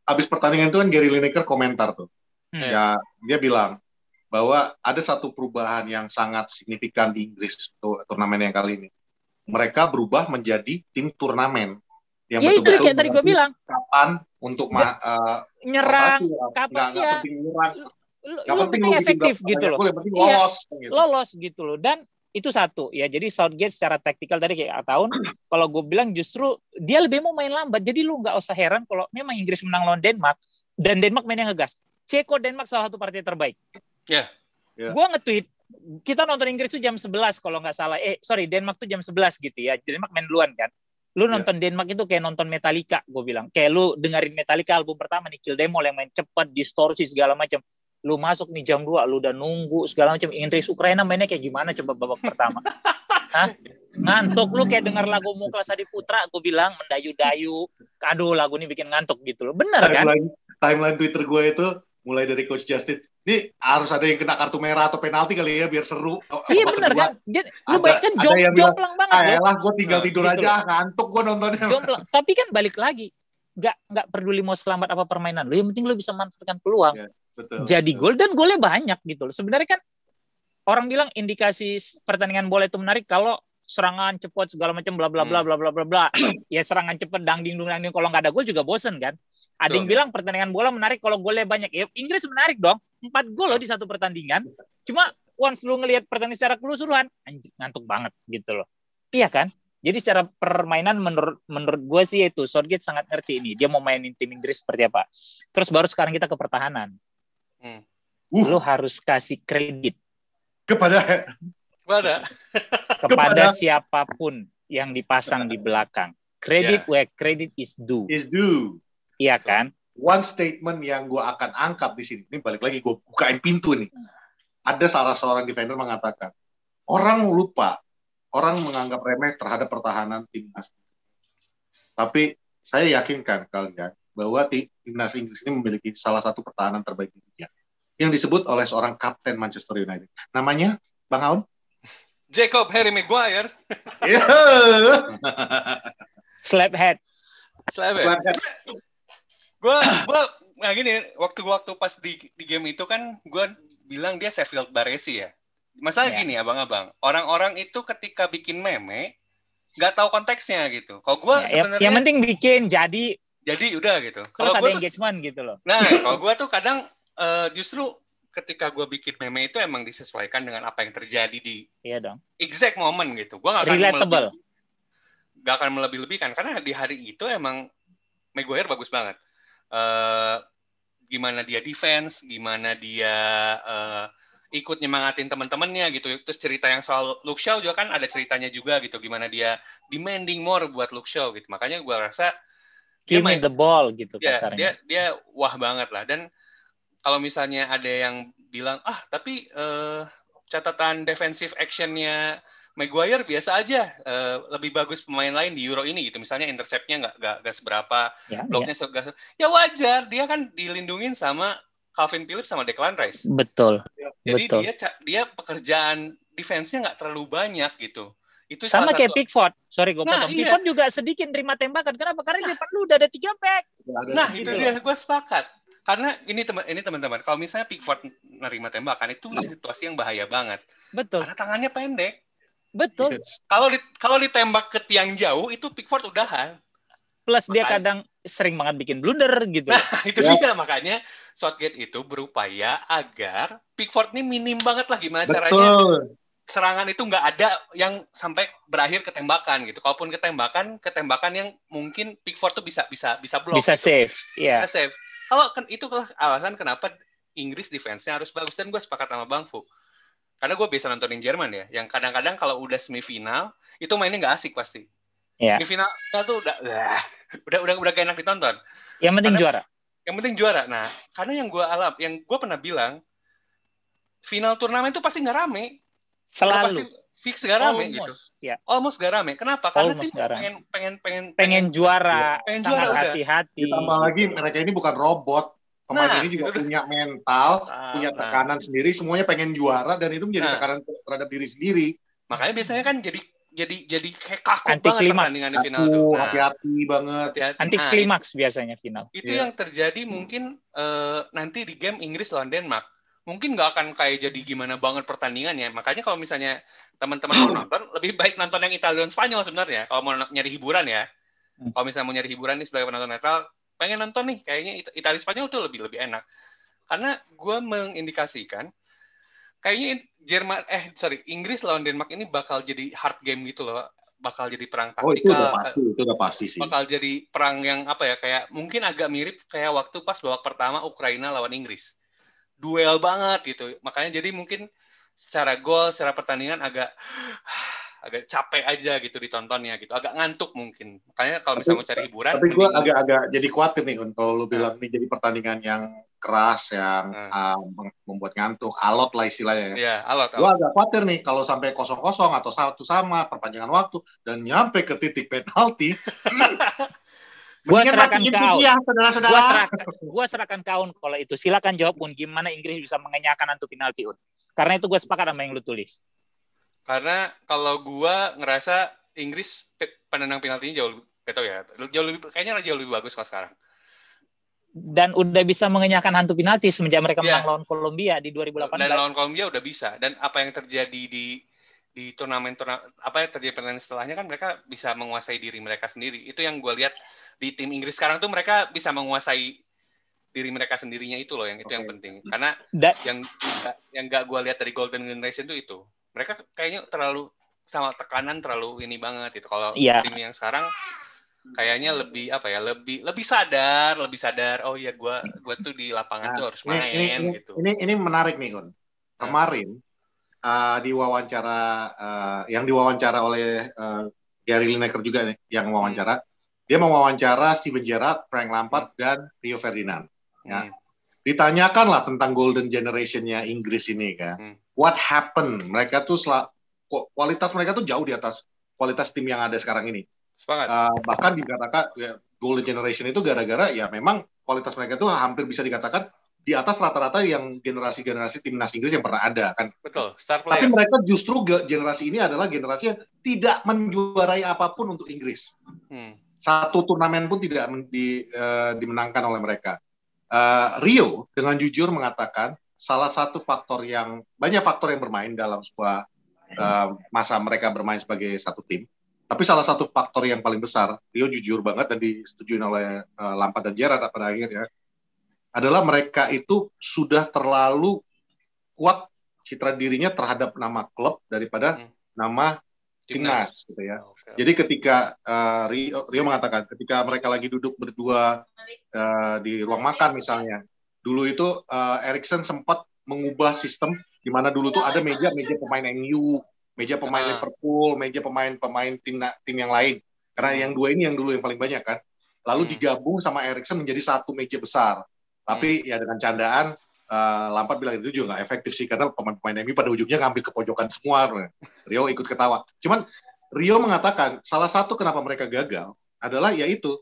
Speaker 2: habis pertandingan itu kan Gary Lineker komentar tuh. Ya, dia bilang bahwa ada satu perubahan yang sangat signifikan di Inggris tuh, turnamen yang kali ini. Mereka berubah menjadi tim turnamen. Yang
Speaker 1: ya itu kayak tadi gue bilang.
Speaker 2: Kapan untuk
Speaker 1: nyerang, kapan ya. Lu penting efektif gitu loh.
Speaker 2: Yang penting lolos.
Speaker 1: Gitu. Lolos gitu loh. Dan itu satu ya. Jadi Southgate secara taktikal tadi kayak tahun, kalau gue bilang justru dia lebih mau main lambat. Jadi lu nggak usah heran kalau memang Inggris menang lawan Denmark dan Denmark mainnya ngegas. Ceko Denmark salah satu partai terbaik. Gue nge-tweet, kita nonton Inggris tuh jam 11 kalau nggak salah. Denmark tuh jam 11 gitu ya. Denmark main duluan kan. Lu nonton Denmark itu kayak nonton Metallica, gue bilang. Kayak lu dengerin Metallica album pertama nih, Kill Them All, yang main cepet, distorsi segala macam. Lu masuk nih jam 2, lu udah nunggu segala macam. Inggris Ukraina mainnya kayak gimana coba babak pertama? Hah? Ngantuk lu kayak denger lagu Muklas Adi Putra, gue bilang mendayu-dayu. Aduh, lagu ini bikin ngantuk gitu loh. Bener kan?
Speaker 2: Timeline Twitter gue itu mulai dari Coach Justin. Ini harus ada yang kena kartu merah atau penalti kali ya biar seru.
Speaker 1: Iya benar kan. Lu bayangkan jomplang banget.
Speaker 2: Lah gue tinggal tidur gitu aja, ngantuk gue nontonnya.
Speaker 1: Jomplang. Tapi kan balik lagi, nggak peduli mau selamat apa permainan lu. Yang penting lu bisa manfaatkan peluang. Ya, betul, jadi gol, dan golnya banyak gitu loh. Sebenarnya kan orang bilang indikasi pertandingan bola itu menarik kalau serangan cepat segala macam bla bla bla bla bla bla bla. Ya serangan cepat dangding kalau nggak ada gol juga bosen kan. Ada yang bilang pertandingan bola menarik kalau golnya banyak. Ya, Inggris menarik dong. 4 gol loh di satu pertandingan. Cuma once lu ngelihat pertandingan secara keseluruhan, anjir, ngantuk banget gitu loh. Iya kan? Jadi secara permainan menurut gue sih itu Southgate sangat ngerti ini. Dia mau mainin tim Inggris seperti apa. Terus baru sekarang kita ke pertahanan. Lu harus kasih kredit
Speaker 2: kepada
Speaker 1: siapapun yang dipasang di belakang. Credit where credit is due.
Speaker 2: Is due.
Speaker 1: Iya kan?
Speaker 2: one statement yang gue akan angkat di sini. Ini balik lagi, gue bukain pintu nih. Ada salah seorang defender mengatakan, orang lupa, orang menganggap remeh terhadap pertahanan timnas. Tapi saya yakinkan kalian bahwa timnas Inggris ini memiliki salah satu pertahanan terbaik di dunia yang disebut oleh seorang kapten Manchester United. Namanya Bang Aun?
Speaker 3: Jacob Harry Maguire.
Speaker 1: Slaphead.
Speaker 3: Gue nah gini, waktu pas di game itu kan gue bilang dia Sheffield Baresi ya. Masalah gini abang-abang, orang-orang itu ketika bikin meme nggak tahu konteksnya gitu. Kalau gue sebenarnya
Speaker 1: yang penting bikin jadi
Speaker 3: udah gitu.
Speaker 1: Terus ada engagement gitu loh.
Speaker 3: Nah, kalau gue tuh kadang justru ketika gue bikin meme itu emang disesuaikan dengan apa yang terjadi di exact moment gitu. Gue nggak akan melebih-lebihkan karena di hari itu emang Maguire bagus banget. Gimana dia defense, gimana dia ikut nyemangatin teman-temannya gitu. Terus cerita yang soal Luke Shaw juga kan ada ceritanya juga gitu. Gimana dia demanding more buat Luke Shaw gitu. Makanya gue rasa
Speaker 1: give me the ball gitu
Speaker 3: kasarnya. Dia wah banget lah. Dan kalau misalnya ada yang bilang, tapi catatan defensive action-nya Maguire biasa aja, lebih bagus pemain lain di Euro ini gitu. Misalnya intercept-nya nggak seberapa, bloknya ya wajar, dia kan dilindungin sama Calvin Phillips sama Declan Rice.
Speaker 1: Betul.
Speaker 3: Jadi dia pekerjaan defense-nya nggak terlalu banyak gitu. Itu
Speaker 1: sama kayak Pickford. Sorry gue potong. Pickford juga sedikit nerima tembakan. Kenapa? Karena di depan lu udah ada 3 back.
Speaker 3: Nah, itu dia, gue sepakat. Karena ini teman-teman, kalau misalnya Pickford nerima tembakan itu situasi yang bahaya banget.
Speaker 1: Betul.
Speaker 3: Karena tangannya pendek.
Speaker 1: Betul.
Speaker 3: Kalau ditembak ke tiang jauh itu Pickford udahan.
Speaker 1: Plus dia kadang sering banget bikin blunder gitu.
Speaker 3: Nah, itu dia makanya Southgate itu berupaya agar Pickford ini minim banget lah gimana caranya serangan itu nggak ada yang sampai berakhir ketembakan gitu. Kalaupun ketembakan yang mungkin Pickford tuh bisa block.
Speaker 1: Bisa
Speaker 3: gitu.
Speaker 1: save.
Speaker 3: Bisa save. Kalau itu alasan kenapa Inggris defense-nya harus bagus, dan gue sepakat sama Bang Fu. Karena gue biasa nontonin Jerman ya, yang kadang-kadang kalau udah semifinal itu mainnya nggak asik pasti. Semifinal tuh udah gak enak ditonton.
Speaker 1: Yang
Speaker 3: penting juara. Nah, karena yang gue pernah bilang, final turnamen itu pasti nggak rame.
Speaker 1: Selalu.
Speaker 3: Pasti fix gak rame gitu. Almost gak rame. Kenapa? Karena tim
Speaker 1: pengen juara.
Speaker 3: Sangat
Speaker 2: hati-hati. Ditambah lagi mereka ini bukan robot. Pemain ini juga punya mental, punya tekanan sendiri. Semuanya pengen juara dan itu menjadi tekanan terhadap diri sendiri.
Speaker 3: Makanya biasanya kan jadi kayak kaku banget pertandingan di final tuh.
Speaker 2: Hati-hati banget.
Speaker 1: Anti klimaks biasanya final.
Speaker 3: Itu yang terjadi mungkin nanti di game Inggris lawan Denmark. Mungkin nggak akan kayak jadi gimana banget pertandingannya. Makanya kalau misalnya teman-teman mau nonton, lebih baik nonton yang Italia dan Spanyol sebenarnya. Kalau mau nyari hiburan ya. Kalau misalnya mau nyari hiburan nih sebagai penonton netral, pengen nonton nih, kayaknya Italia Spanyol tuh lebih enak. Karena gue mengindikasikan kayaknya Inggris lawan Denmark ini bakal jadi hard game gitu loh, bakal jadi perang taktikal.
Speaker 2: Itu udah pasti sih.
Speaker 3: Bakal jadi perang yang kayak mungkin agak mirip kayak waktu pas babak pertama Ukraina lawan Inggris. Duel banget gitu. Makanya jadi mungkin secara gol, secara pertandingan agak capek aja gitu ditontonnya gitu, agak ngantuk mungkin. Makanya kalau misalnya mau cari hiburan.
Speaker 2: Tapi gue agak jadi khawatir nih kalau lu bilang ini jadi pertandingan yang keras, yang membuat ngantuk, alot lah istilahnya ya.
Speaker 3: Iya, alot.
Speaker 2: Gue agak khawatir nih kalau sampai 0-0 atau 1 sama perpanjangan waktu dan nyampe ke titik penalti.
Speaker 1: Gue serahkan ke Aun. Ya, gue serahkan ke Aun kalau itu. Silakan jawab Un, gimana Inggris bisa mengenyahkan antu penalti Un? Karena itu gue sepakat sama yang lu tulis.
Speaker 3: Karena kalau gue ngerasa Inggris penendang penaltinya kayaknya jauh lebih bagus kalau sekarang.
Speaker 1: Dan udah bisa mengenyahkan hantu penalti semenjak mereka menang lawan Kolombia di 2018.
Speaker 3: Dan lawan Kolombia udah bisa. Dan apa yang terjadi di turnamen apa yang terjadi pertandingan setelahnya kan mereka bisa menguasai diri mereka sendiri. Itu yang gue lihat di tim Inggris sekarang tuh mereka bisa menguasai diri mereka sendirinya itu loh, yang itu yang penting. Karena yang nggak gue lihat dari Golden Generation itu mereka kayaknya terlalu sama tekanan terlalu ini banget gitu. Kalau tim yang sekarang kayaknya lebih lebih sadar. Oh iya, gue tuh di lapangan tuh harus main gitu.
Speaker 2: Ini menarik nih Un. Kemarin di wawancara yang diwawancara oleh Gary Lineker juga nih yang wawancara. Dia mewawancara Steven Gerrard, Frank Lampard, dan Rio Ferdinand. Ya. Ditanyakan lah tentang golden generation-nya Inggris ini kan. What happened? Mereka tuh kualitas mereka tuh jauh di atas kualitas tim yang ada sekarang ini. Bahkan dikatakan ya, golden generation itu gara-gara ya memang kualitas mereka tuh hampir bisa dikatakan di atas rata-rata yang generasi-generasi timnas Inggris yang pernah ada kan.
Speaker 3: Betul, star player.
Speaker 2: Tapi mereka justru generasi ini adalah generasi yang tidak menjuarai apapun untuk Inggris. Satu turnamen pun tidak dimenangkan oleh mereka. Rio dengan jujur mengatakan salah satu faktor yang banyak faktor yang bermain dalam sebuah masa mereka bermain sebagai satu tim. Tapi salah satu faktor yang paling besar, Rio jujur banget dan disetujui oleh Lampard dan Gerrard pada akhirnya, adalah mereka itu sudah terlalu kuat citra dirinya terhadap nama klub daripada nama timnas gitu ya. Jadi ketika Rio mengatakan ketika mereka lagi duduk berdua di ruang makan misalnya, dulu itu Eriksen sempat mengubah sistem di mana dulu tuh ada meja pemain MU, meja pemain Liverpool, meja pemain tim yang lain. Karena yang dua ini yang dulu yang paling banyak kan. Lalu digabung sama Eriksen menjadi satu meja besar. Tapi ya dengan candaan, Lampard bilang itu juga nggak efektif sih, karena pemain-pemain MU pada ujungnya ngambil ke pojokan semua. Rio ikut ketawa. Cuman Rio mengatakan salah satu kenapa mereka gagal adalah yaitu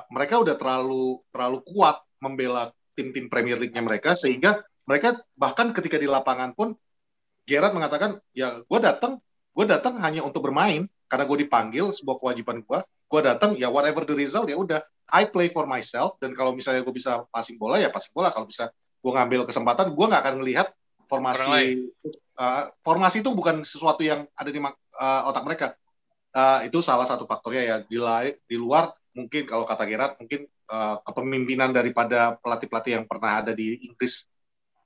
Speaker 2: mereka udah terlalu kuat membela tim-tim Premier League-nya mereka, sehingga mereka bahkan ketika di lapangan pun Gerrard mengatakan ya gue datang hanya untuk bermain karena gue dipanggil, sebuah kewajiban gue datang ya whatever the result ya udah. I play for myself, dan kalau misalnya gue bisa passing bola, ya passing bola. Kalau bisa gue ngambil kesempatan, gue nggak akan melihat formasi. Formasi itu bukan sesuatu yang ada di otak mereka. Itu salah satu faktornya ya. Di luar, mungkin kalau kata Gerrard, mungkin kepemimpinan daripada pelatih-pelatih yang pernah ada di Inggris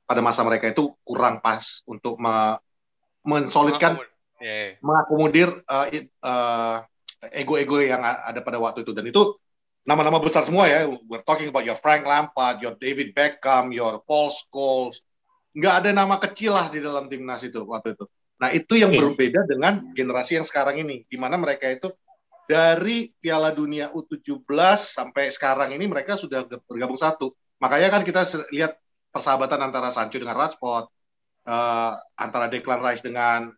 Speaker 2: pada masa mereka itu kurang pas untuk mensolidkan, mengakomodir ego-ego yang ada pada waktu itu. Dan itu nama-nama besar semua ya. We're talking about your Frank Lampard, your David Beckham, your Paul Scholes. Nggak ada nama kecil lah di dalam timnas itu waktu itu. Nah itu yang berbeda dengan generasi yang sekarang ini, di mana mereka itu dari Piala Dunia U17 sampai sekarang ini mereka sudah bergabung satu. Makanya kan kita lihat persahabatan antara Sancho dengan Rashford, antara Declan Rice dengan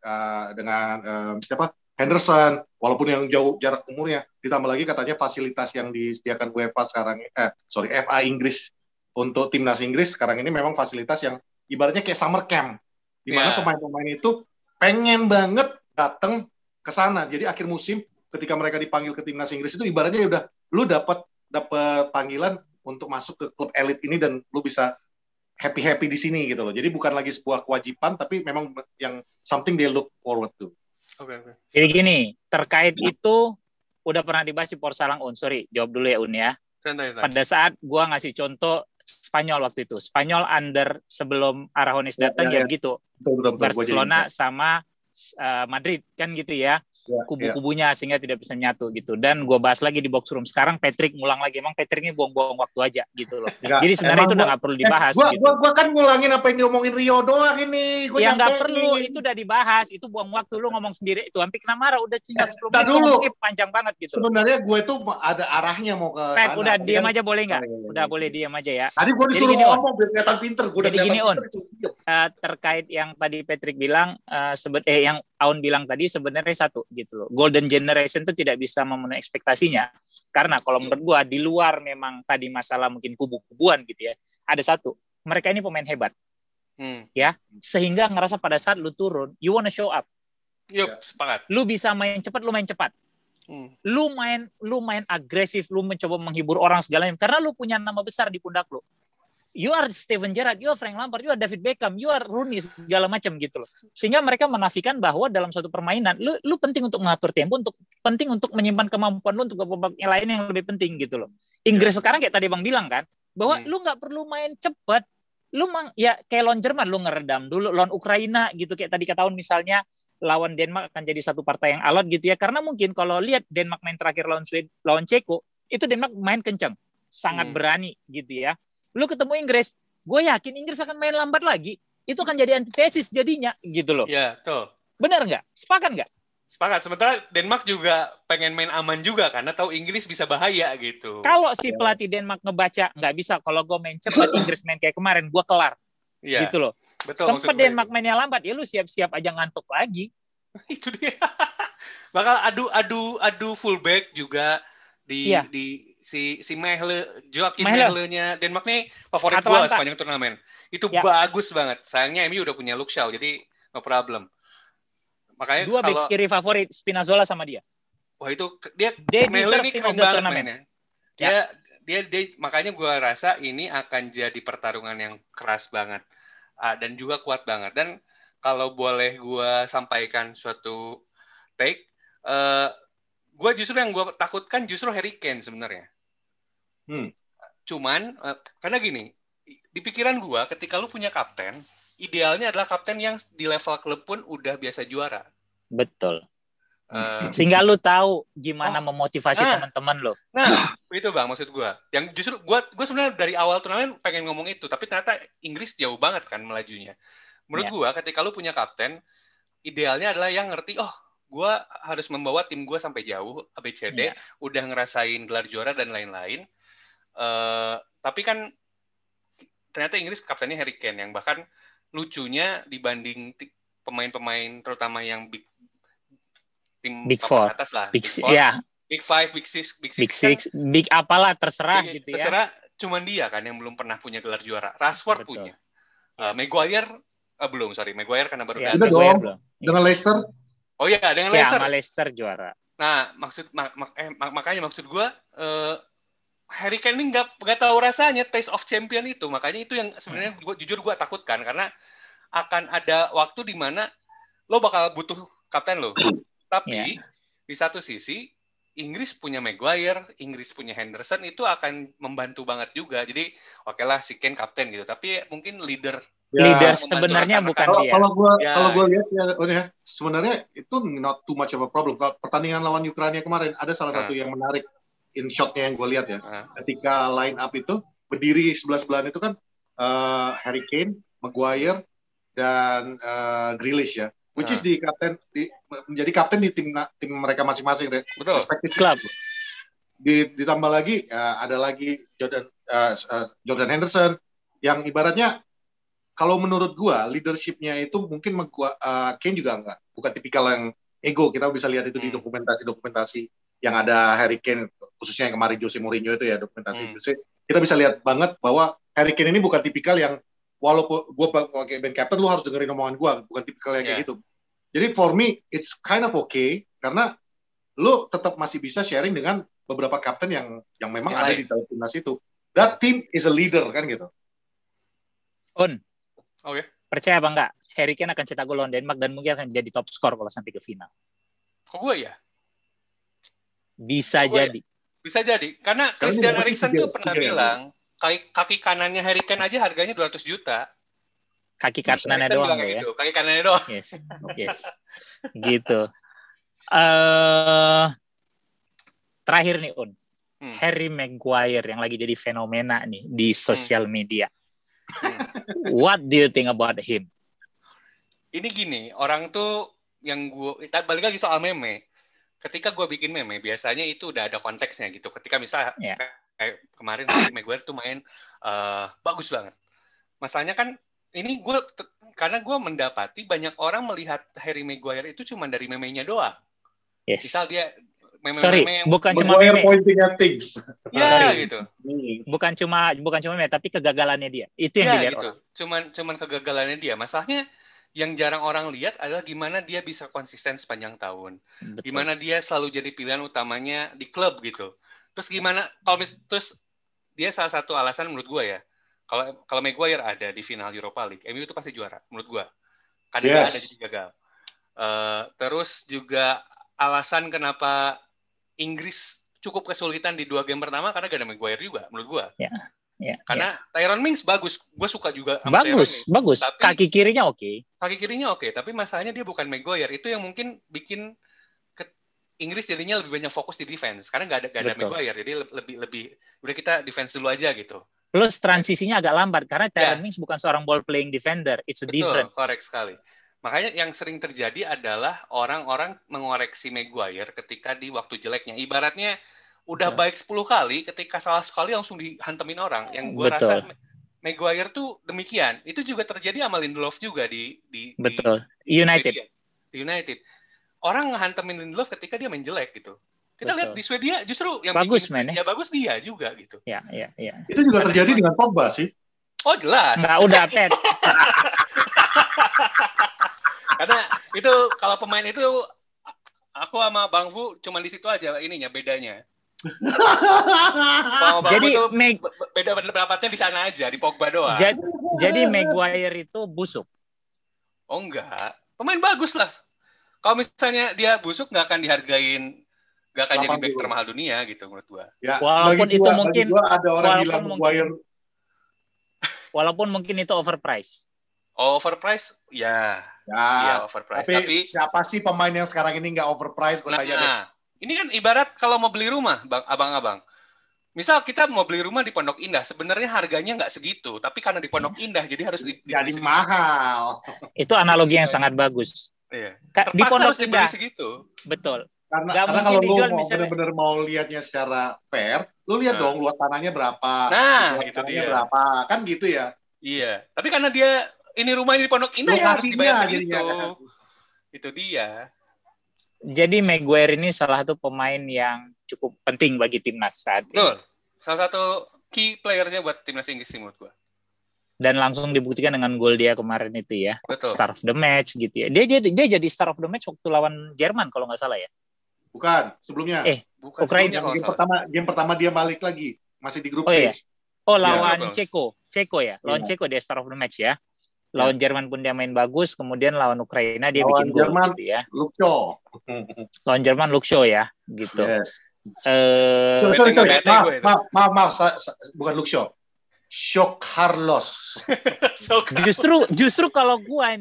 Speaker 2: Henderson, walaupun yang jauh jarak umurnya, ditambah lagi katanya fasilitas yang disediakan UEFA sekarang, FA Inggris untuk timnas Inggris sekarang ini memang fasilitas yang ibaratnya kayak summer camp, di mana pemain-pemain itu pengen banget datang ke sana. Jadi akhir musim ketika mereka dipanggil ke timnas Inggris itu ibaratnya udah lu dapat panggilan untuk masuk ke klub elit ini dan lu bisa happy di sini gitu loh. Jadi bukan lagi sebuah kewajiban, tapi memang yang something they look forward to.
Speaker 1: Okay. Jadi gini, terkait itu udah pernah dibahas di Porsalang Un. Sorry, jawab dulu ya Un ya. Pada saat gua ngasih contoh Spanyol waktu itu, Spanyol under sebelum Aragones datang ya begitu. Betul, Barcelona sama Madrid kan gitu ya. Kubu-kubunya sehingga tidak bisa nyatu gitu. Dan gue bahas lagi di box room. Sekarang Patrick ngulang lagi. Emang Patrick ini buang-buang waktu aja gitu loh. Jadi sebenarnya itu udah gak perlu dibahas.
Speaker 2: Gue kan ngulangin apa yang diomongin Rio doang ini.
Speaker 1: Ya gak perlu. Itu udah dibahas. Itu buang waktu. Lu ngomong sendiri. Itu hampir kena marah. Udah tinggal 10 menit. Ngomongnya panjang banget gitu.
Speaker 2: Sebenarnya gue tuh ada arahnya mau ke
Speaker 1: sana. Udah diam aja boleh gak? Udah boleh diam aja ya.
Speaker 2: Tadi gue disuruh ngomong biar kelihatan pinter.
Speaker 1: Jadi gini On. Terkait yang tadi Patrick bilang. Yang Aun bilang tadi sebenarnya satu gitu loh. Golden generation itu tidak bisa memenuhi ekspektasinya. Karena kalau menurut gua di luar memang tadi masalah mungkin kubu-kubuan gitu ya. Ada satu, mereka ini pemain hebat. Ya, sehingga ngerasa pada saat lu turun, you wanna show up.
Speaker 3: Yup, sepakat.
Speaker 1: Lu bisa main cepat, lu main cepat. Lu main agresif, lu mencoba menghibur orang segalanya karena lu punya nama besar di pundak lu. You are Steven Gerrard, you are Frank Lampard, you are David Beckham, you are Rooney, segala macam gitu loh. Sehingga mereka menafikan bahwa dalam suatu permainan, lu penting untuk mengatur tempo, penting untuk menyimpan kemampuan lu untuk babak yang lain yang lebih penting gitu loh. Inggris sekarang kayak tadi Bang bilang kan, bahwa lu nggak perlu main cepat, lu ya kayak lawan Jerman, lu ngeredam dulu, lawan Ukraina gitu kayak tadi ketahuan misalnya lawan Denmark akan jadi satu partai yang alot gitu ya, karena mungkin kalau lihat Denmark main terakhir lawan Ceko, itu Denmark main kencang, sangat berani gitu ya. Lu ketemu Inggris, gue yakin Inggris akan main lambat lagi. Itu akan jadi antitesis jadinya, gitu loh.
Speaker 3: Iya, betul.
Speaker 1: Benar nggak? Sepakat nggak?
Speaker 3: Sepakat. Sementara Denmark juga pengen main aman juga karena tahu Inggris bisa bahaya gitu.
Speaker 1: Kalau si pelatih Denmark ngebaca nggak bisa, kalau gue main cepat Inggris main kayak kemarin, gue kelar.
Speaker 3: Iya.
Speaker 1: Gitu loh.
Speaker 3: Betul.
Speaker 1: Sempat Denmark mainnya lambat, ya lu siap-siap aja ngantuk lagi.
Speaker 3: Itu dia. Bakal adu fullback juga di si Mehle, Joachim Mehle-nya Denmark nih favorit gue sepanjang turnamen. Itu bagus banget. Sayangnya MU udah punya Luke Shaw, jadi no problem. Makanya
Speaker 1: dua back kiri favorit, Spinazzola sama dia.
Speaker 3: Wah itu dia
Speaker 1: Mehle
Speaker 3: ini keren banget mainnya. Dia makanya gue rasa ini akan jadi pertarungan yang keras banget dan juga kuat banget. Dan kalau boleh gue sampaikan suatu take, gue justru yang gue takutkan justru Harry Kane sebenarnya. Cuman karena gini, di pikiran gue ketika lu punya kapten, idealnya adalah kapten yang di level klub pun udah biasa juara.
Speaker 1: Betul. Sehingga lu tahu gimana memotivasi teman-teman lo.
Speaker 3: Nah, itu Bang maksud gue. Yang justru gue sebenarnya dari awal turnamen pengen ngomong itu, tapi ternyata Inggris jauh banget kan melajunya. Menurut gue ketika lu punya kapten, idealnya adalah yang ngerti, gue harus membawa tim gue sampai jauh, ABCD, udah ngerasain gelar juara dan lain-lain. Tapi kan ternyata Inggris kaptennya Harry Kane yang bahkan lucunya dibanding pemain-pemain terutama yang tim
Speaker 1: Big Four
Speaker 3: atas lah,
Speaker 1: Big Five, Big Six, Big apalah terserah gitu ya.
Speaker 3: Terserah, cuman dia kan yang belum pernah punya gelar juara. Rashford punya. Maguire Maguire karena baru
Speaker 2: datang. Belum. Dengan Leicester.
Speaker 3: Oh iya, dengan Leicester.
Speaker 1: Sama Leicester juara.
Speaker 3: Nah, makanya maksud gue Harry Kane ini nggak tahu rasanya taste of champion itu. Makanya itu yang sebenarnya jujur gue takutkan karena akan ada waktu di mana lo bakal butuh kapten lo. Tapi di satu sisi Inggris punya Maguire, Inggris punya Henderson itu akan membantu banget juga. Jadi okelah si Kane kapten gitu. Tapi mungkin leader
Speaker 1: sebenarnya bukan dia.
Speaker 2: Kalau gue lihat ya sebenarnya itu not too much of a problem. Kalau pertandingan lawan Ukraina kemarin ada salah satu yang menarik in shotnya yang gue lihat ya. Ketika line up itu berdiri sebelah-sebelahan itu kan Harry Kane, Maguire dan Grealish ya. Which is menjadi kapten di tim mereka masing-masing, respective club. Ditambah lagi ada lagi Jordan Henderson yang ibaratnya kalau menurut gua leadership-nya itu mungkin Kane juga bukan tipikal yang ego. Kita bisa lihat itu di dokumentasi yang ada Harry Kane, khususnya yang kemarin Jose Mourinho itu ya dokumentasi Jose. Kita bisa lihat banget bahwa Harry Kane ini bukan tipikal yang walaupun gue pakai band captain, lu harus dengerin omongan gue, bukan tipikal yang kayak gitu. Jadi for me, it's kind of okay, karena lu tetap masih bisa sharing dengan beberapa kapten yang memang ada di dalam timnas itu. That team is a leader, kan gitu.
Speaker 1: Percaya apa enggak? Harry Kane akan cetak gol lawan Denmark dan mungkin akan jadi top skor kalau sampai ke final.
Speaker 3: Kok gue ya?
Speaker 1: Bisa jadi.
Speaker 3: Bisa jadi, karena Christian Eriksen tuh pernah bilang, kaki kanannya Harry Kane aja harganya 200 juta.
Speaker 1: Kaki kanannya doang ya.
Speaker 3: Gitu. Kaki kanannya doang.
Speaker 1: Yes. Gitu. Terakhir nih Harry Maguire yang lagi jadi fenomena nih di sosial media. What do you think about him?
Speaker 3: Ini gini, orang tuh yang balik lagi soal meme. Ketika gue bikin meme, biasanya itu udah ada konteksnya gitu. Ketika misalnya kayak kemarin Harry Maguire tuh main bagus banget. Masalahnya kan ini karena gue mendapati banyak orang melihat Harry Maguire itu cuma dari meme-nya doang.
Speaker 1: Yes.
Speaker 3: Misal dia
Speaker 1: meme-meme bukan cuma meme.
Speaker 2: Pointing at things.
Speaker 3: Ya gitu.
Speaker 1: Bukan cuma meme, tapi kegagalannya dia. Itu yang dilihat
Speaker 3: gitu. Cuman kegagalannya dia. Masalahnya yang jarang orang lihat adalah gimana dia bisa konsisten sepanjang tahun. Betul. Gimana dia selalu jadi pilihan utamanya di klub gitu. Terus gimana terus dia salah satu alasan menurut gue ya. Kalau Maguire ada di final Europa League, MU itu pasti juara menurut gue. Karena dia ada jadi gagal. Terus juga alasan kenapa Inggris cukup kesulitan di 2 game pertama karena gak ada Maguire juga menurut gue. Karena Tyrone Mings bagus, gue suka juga sama
Speaker 1: bagus. Tapi, kaki kirinya oke. Tapi masalahnya dia bukan Maguire. Itu yang mungkin bikin Inggris jadinya lebih banyak fokus di defense karena nggak ada Maguire, jadi lebih udah kita defense dulu aja gitu. Plus transisinya agak lambat karena Tyrone Mings bukan seorang ball playing defender, it's a different.
Speaker 3: Correct sekali. Makanya yang sering terjadi adalah orang-orang mengoreksi Maguire ketika di waktu jeleknya. Ibaratnya udah baik 10 kali, ketika salah sekali langsung dihantemin orang. Yang gue rasa Maguire tuh demikian. Itu juga terjadi sama Lindelof juga di
Speaker 1: Betul. United.
Speaker 3: United. Orang ngehantemin Lindelof ketika dia main jelek gitu. Kita lihat di Swedia justru yang
Speaker 1: bagus,
Speaker 3: bikin Swedia bagus dia juga gitu.
Speaker 1: Ya.
Speaker 2: Itu juga terjadi dengan Pogba sih.
Speaker 3: Oh jelas.
Speaker 1: Nggak udah pet.
Speaker 3: Karena itu kalau pemain itu aku sama Bang Fu cuma di situ aja ininya bedanya.
Speaker 1: Jadi
Speaker 3: beda pendapatnya di sana aja, di Pogba doang.
Speaker 1: Jadi Maguire itu busuk.
Speaker 3: Oh enggak. Pemain bagus lah. Kalau misalnya dia busuk nggak akan dihargain, nggak akan jadi back termahal dunia gitu menurut gua.
Speaker 2: Ya,
Speaker 1: walaupun itu mungkin
Speaker 2: ada orang bilang Maguire.
Speaker 1: Walaupun mungkin itu overpriced.
Speaker 3: Overpriced, ya overpriced.
Speaker 2: Tapi siapa sih pemain yang sekarang ini nggak overpriced? Gue tanya deh.
Speaker 3: Ini kan ibarat kalau mau beli rumah, abang-abang. Misal kita mau beli rumah di Pondok Indah, sebenarnya harganya nggak segitu, tapi karena di Pondok Indah, jadi harus
Speaker 2: jadi mahal.
Speaker 1: Itu analogi yang sangat bagus.
Speaker 3: Iya.
Speaker 1: Di Pondok
Speaker 3: harus
Speaker 1: Indah
Speaker 3: segitu.
Speaker 1: Betul.
Speaker 2: Karena kalau lu benar-benar mau lihatnya secara fair, lu lihat dong luas tanahnya berapa,
Speaker 3: itu dia.
Speaker 2: Berapa, kan gitu ya.
Speaker 3: Iya. Tapi karena dia ini rumahnya di Pondok Indah ya harus dibayar segitu. Itu dia.
Speaker 1: Jadi Maguire ini salah satu pemain yang cukup penting bagi timnas saat ini.
Speaker 3: Betul. Salah satu key player-nya buat timnas Inggris menurut gua.
Speaker 1: Dan langsung dibuktikan dengan gol dia kemarin itu ya.
Speaker 3: Betul.
Speaker 1: Star of the match gitu ya. Dia jadi star of the match waktu lawan Jerman kalau nggak salah ya.
Speaker 2: Bukan, sebelumnya.
Speaker 3: Bukan
Speaker 1: Ukraina.
Speaker 2: Game pertama dia balik lagi, masih di grup
Speaker 1: stage.
Speaker 2: Iya.
Speaker 1: Lawan Ceko ya. Lawan Ceko dia star of the match ya. Lawan Jerman pun dia main bagus, kemudian lawan Ukraina dia bikin gol gitu ya. Lawan Jerman Luxo ya, gitu.
Speaker 2: Yes.
Speaker 3: Sorry.
Speaker 2: Maaf, bukan Luxo. Shock Carlos.
Speaker 1: Justru kalau gua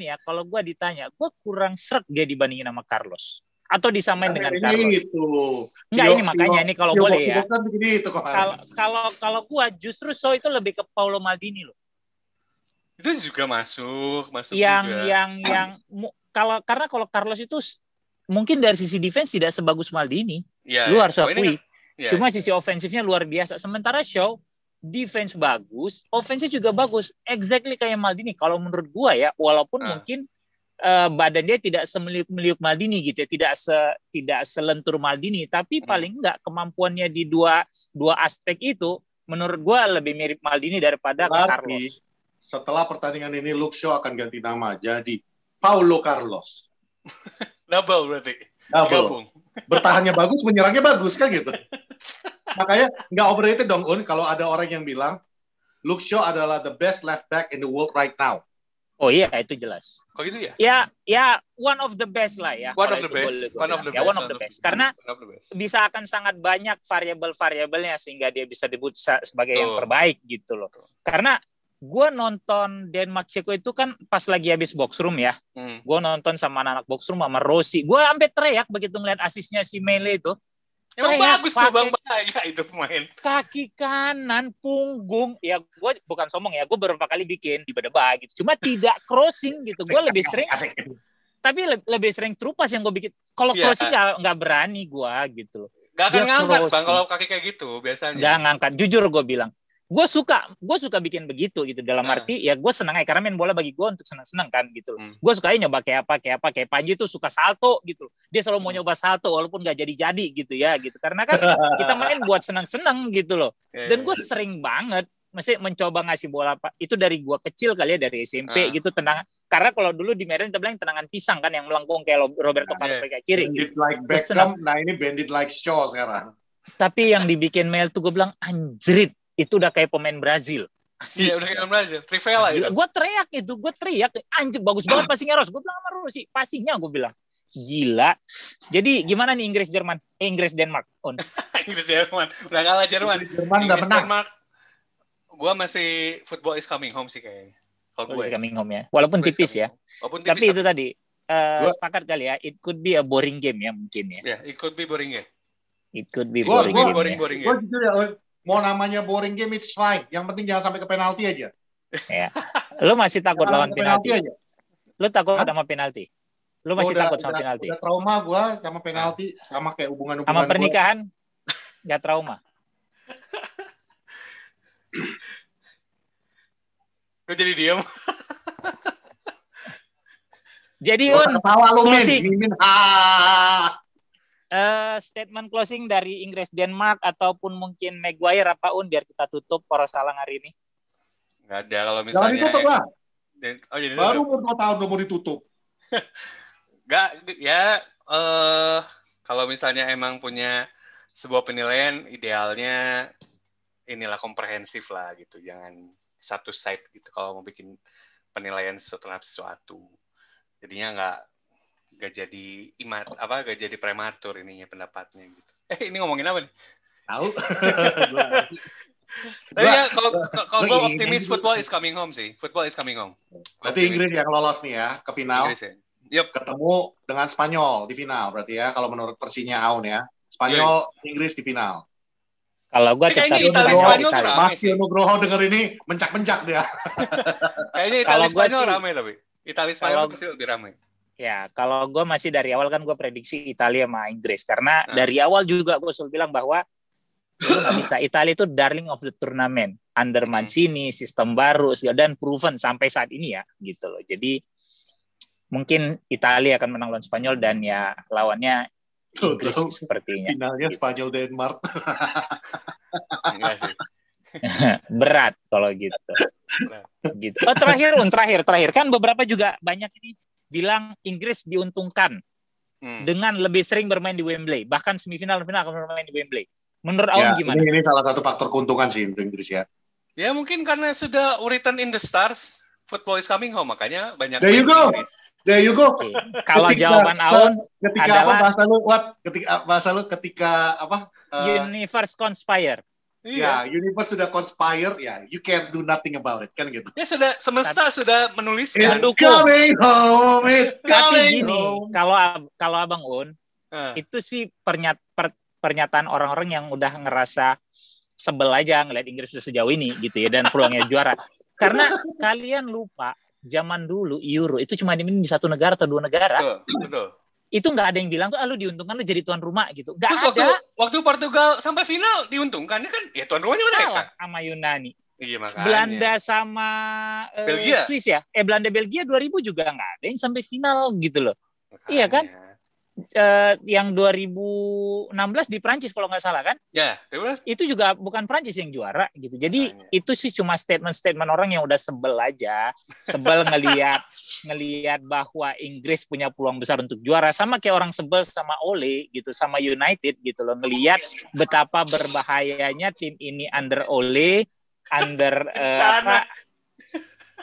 Speaker 1: ditanya, gua kurang sreg dia dibandingin sama Carlos. Atau disamain dengan Carlos. Enggak, ini makanya ini kalau boleh ya. Kalau gua justru itu lebih ke Paulo Maldini loh.
Speaker 3: Itu juga masuk
Speaker 1: karena kalau Carlos itu mungkin dari sisi defense tidak sebagus Maldini. Lu harus akui. Cuma sisi ofensifnya luar biasa. Sementara Shaw defense bagus, offense juga bagus. Exactly kayak Maldini kalau menurut gua ya, walaupun mungkin badan dia tidak semeliuk-meliuk Maldini gitu ya, tidak selentur Maldini, tapi paling enggak kemampuannya di dua aspek itu menurut gua lebih mirip Maldini daripada Carlos.
Speaker 2: Setelah pertandingan ini Luxo akan ganti nama jadi Paulo Carlos.
Speaker 3: Double berarti.
Speaker 2: Double. Bertahannya bagus, menyerangnya bagus kan gitu. Makanya nggak overrated dong Un kalau ada orang yang bilang Luxo adalah the best left back in the world right now.
Speaker 1: Oh iya, itu jelas.
Speaker 3: Kok gitu ya?
Speaker 1: Ya one of the best lah ya.
Speaker 3: One of the best.
Speaker 1: Karena bisa akan sangat banyak variabel-variabelnya sehingga dia bisa disebut sebagai yang terbaik gitu loh. Karena gue nonton Denmark Ceko itu kan pas lagi habis box room ya. Gue nonton sama anak box room sama Rossi. Gue sampai teriak begitu ngeliat asisnya si Mele itu.
Speaker 3: Emang bagus tuh Bang Bahaya itu pemain.
Speaker 1: Kaki kanan, punggung. Ya gue bukan sombong ya. Gue beberapa kali bikin di Bedeba gitu. Cuma tidak crossing gitu. Gue lebih sering. Tapi lebih sering terupas yang gue bikin. Kalau crossing nggak berani gue gitu loh.
Speaker 3: Gak akan ngangkat Bang kalau kaki kayak gitu biasanya.
Speaker 1: Gak ngangkat. Jujur gue bilang. Gue suka bikin begitu gitu dalam arti ya gue senang aja karena main bola bagi gue untuk senang-senang kan gitu loh. Gue suka nyoba kayak Panji tuh suka salto gitu. Dia selalu mau nyoba salto walaupun gak jadi gitu ya gitu. Karena kan kita main buat senang-senang gitu loh. Dan gue sering banget masih mencoba ngasih bola itu dari gue kecil kali ya dari SMP gitu tendangan. Karena kalau dulu di Medan kita bilang tendangan pisang kan yang melengkung kayak Roberto Carlos kayak kiri.
Speaker 2: Bandit like Beckham, nah ini bandit like Shaw sekarang.
Speaker 1: Tapi yang dibikin Mel tuh gue bilang anjrit. Itu udah kayak pemain Brazil. Asli.
Speaker 3: Iya, udah kayak pemain Brazil. Trivela itu.
Speaker 1: Gue teriak. Anjir, bagus banget passingnya Ros. Gue bilang sama Rossi, passingnya gue bilang. Gila. Jadi gimana nih Inggris-Jerman? Inggris-Denmark.
Speaker 3: Inggris-Jerman. Udah kalah Jerman.
Speaker 2: Jerman udah menang.
Speaker 3: Gue masih football is coming home sih kayaknya.
Speaker 1: Kalau gue coming home ya. Walaupun tipis ya. Tapi itu tadi. Sepakat kali ya. It could be a boring game ya mungkin ya.
Speaker 3: Yeah, it could be boring game.
Speaker 1: It could be boring game.
Speaker 2: Gue jujur ya. Mau namanya boring game, it's fine. Yang penting jangan sampai ke penalti aja.
Speaker 1: Ya. Lo masih takut lawan penalti? Lu takut sama penalti? Lu masih takut sama penalti?
Speaker 2: Udah trauma gue sama penalti, sama kayak hubungan-hubungan
Speaker 1: sama pernikahan nggak trauma?
Speaker 3: Gue jadi diam.
Speaker 1: Jadi closing. Statement closing dari Inggris Denmark ataupun mungkin Maguire apa biar kita tutup Poros Salang hari ini.
Speaker 3: Nggak ada kalau misalnya.
Speaker 2: Jangan ditutup lah. Baru
Speaker 3: ditutup.
Speaker 2: mau 2 tahun udah mau ditutup.
Speaker 3: Nggak, ya kalau misalnya emang punya sebuah penilaian, idealnya inilah komprehensif lah gitu. Jangan satu side gitu kalau mau bikin penilaian sesuatu. Jadinya nggak jadi prematur ininya pendapatnya gitu. Ini ngomongin apa nih?
Speaker 2: Tahu.
Speaker 3: Tapi ya kalau gue optimis football is coming home sih. Football is coming home.
Speaker 2: Berarti Inggris yang lolos nih ya ke final.
Speaker 3: Inggris, ya. Yep.
Speaker 2: Ketemu dengan Spanyol di final berarti ya kalau menurut versinya Aun ya. Spanyol Inggris di final.
Speaker 1: Kalau gue
Speaker 3: kayaknya Italia-Spanyol tuh rame sih.
Speaker 2: Mas Nugroho denger ini mencak-mencak dia.
Speaker 3: Kayaknya Italia-Spanyol rame tapi. Italia-Spanyol pasti lebih rame.
Speaker 1: Ya, kalau gue masih dari awal kan gue prediksi Italia sama Inggris. Karena dari awal juga gue selalu bilang bahwa nggak bisa. Italia itu darling of the tournament. Under Mancini, sistem baru, dan proven sampai saat ini ya. Gitu loh. Jadi mungkin Italia akan menang lawan Spanyol dan ya lawannya Inggris sepertinya.
Speaker 2: Finalnya Spanyol Denmark.
Speaker 3: Enggak sih.
Speaker 1: Berat kalau gitu. Gitu. Oh, terakhir kan beberapa juga banyak ini bilang Inggris diuntungkan dengan lebih sering bermain di Wembley, bahkan semifinal final akan bermain di Wembley. Menurut Aun gimana?
Speaker 2: Ini salah satu faktor keuntungan sih untuk Inggris ya.
Speaker 3: Ya mungkin karena sudah written in the stars, football is coming home, makanya banyak.
Speaker 2: There you go.
Speaker 1: Okay. Kalau jawaban Aun adalah
Speaker 2: bahasa lu ketika apa?
Speaker 1: Universe conspire.
Speaker 2: Ya, universe sudah conspire, ya, you can't do nothing about it, kan gitu.
Speaker 3: Ya sudah, semesta sudah menuliskan.
Speaker 2: It's coming home, it's coming home.
Speaker 1: Kalau Abang Un, itu sih pernyataan orang-orang yang udah ngerasa sebel aja ngeliat Inggris sejauh ini gitu ya, dan peluangnya juara. Karena kalian lupa, zaman dulu Euro itu cuma dimainin di 1 negara atau 2 negara.
Speaker 3: Betul.
Speaker 1: Itu nggak ada yang bilang tuh lu diuntungkan lu jadi tuan rumah gitu. Nggak
Speaker 3: Terus
Speaker 1: ada.
Speaker 3: Waktu Portugal sampai final diuntungkan kan ya tuan rumahnya mereka
Speaker 1: sama Yunani.
Speaker 3: Iya makanya.
Speaker 1: Belanda sama
Speaker 3: Belgia.
Speaker 1: Swiss ya. Belanda Belgia 2000 juga nggak ada yang sampai final gitu loh. Makanya. Iya kan? Yang 2016 di Prancis kalau nggak salah kan?
Speaker 3: Ya,
Speaker 1: itu juga bukan Prancis yang juara gitu. Jadi itu sih cuma statement orang yang udah sebel aja, sebel ngelihat bahwa Inggris punya peluang besar untuk juara, sama kayak orang sebel sama Ole gitu, sama United gitu loh, ngelihat betapa berbahayanya tim ini under Ole,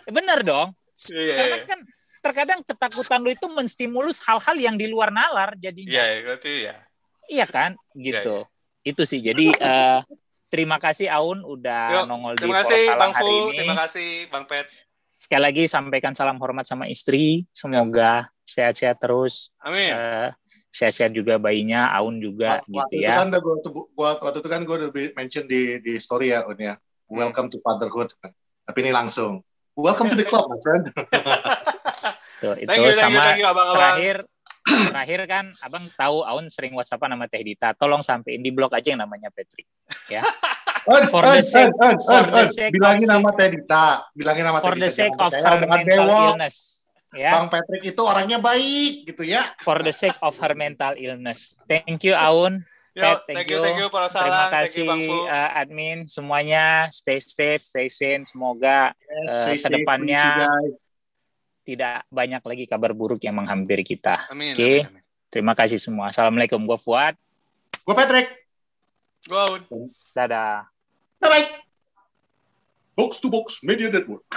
Speaker 1: bener dong. Karena kan terkadang ketakutan lu itu menstimulus hal-hal yang di luar nalar jadinya.
Speaker 3: Iya, berarti ya.
Speaker 1: Iya kan, gitu. Ya. Itu sih. Jadi terima kasih Aun udah nongol di Poros Salang hari ini.
Speaker 3: Terima kasih Bang Pet.
Speaker 1: Sekali lagi sampaikan salam hormat sama istri. Semoga sehat-sehat terus.
Speaker 3: Amin.
Speaker 1: Sehat-sehat juga bayinya, Aun juga gitu ya.
Speaker 2: Waktu itu kan gue udah mention di story ya, Un ya. Welcome to fatherhood. Tapi ini langsung. Welcome to the club, my friend.
Speaker 1: Tuh, itu sama terakhir kan Abang tahu Aun sering WhatsApp nama Teh Dita. Tolong sampein di blog aja yang namanya Patrick. Ya. For the sake
Speaker 2: bilangin nama Teh Dita. Bilangin nama
Speaker 1: for
Speaker 2: Teh Dita.
Speaker 1: the sake of her mental illness. Ya.
Speaker 2: Bang Patrick itu orangnya baik gitu ya.
Speaker 1: For the sake of her mental illness. Thank you Aun.
Speaker 3: Thank you Para
Speaker 1: Terima
Speaker 3: Salang.
Speaker 1: kasih admin semuanya. Stay safe, stay sane. Semoga kedepannya tidak banyak lagi kabar buruk yang menghampiri kita. Oke. Terima kasih semua. Assalamualaikum. Gue Fuad.
Speaker 2: Gue Patrick.
Speaker 3: Gue Aun.
Speaker 1: Dadah.
Speaker 2: Bye-bye. Box to Box Media Network.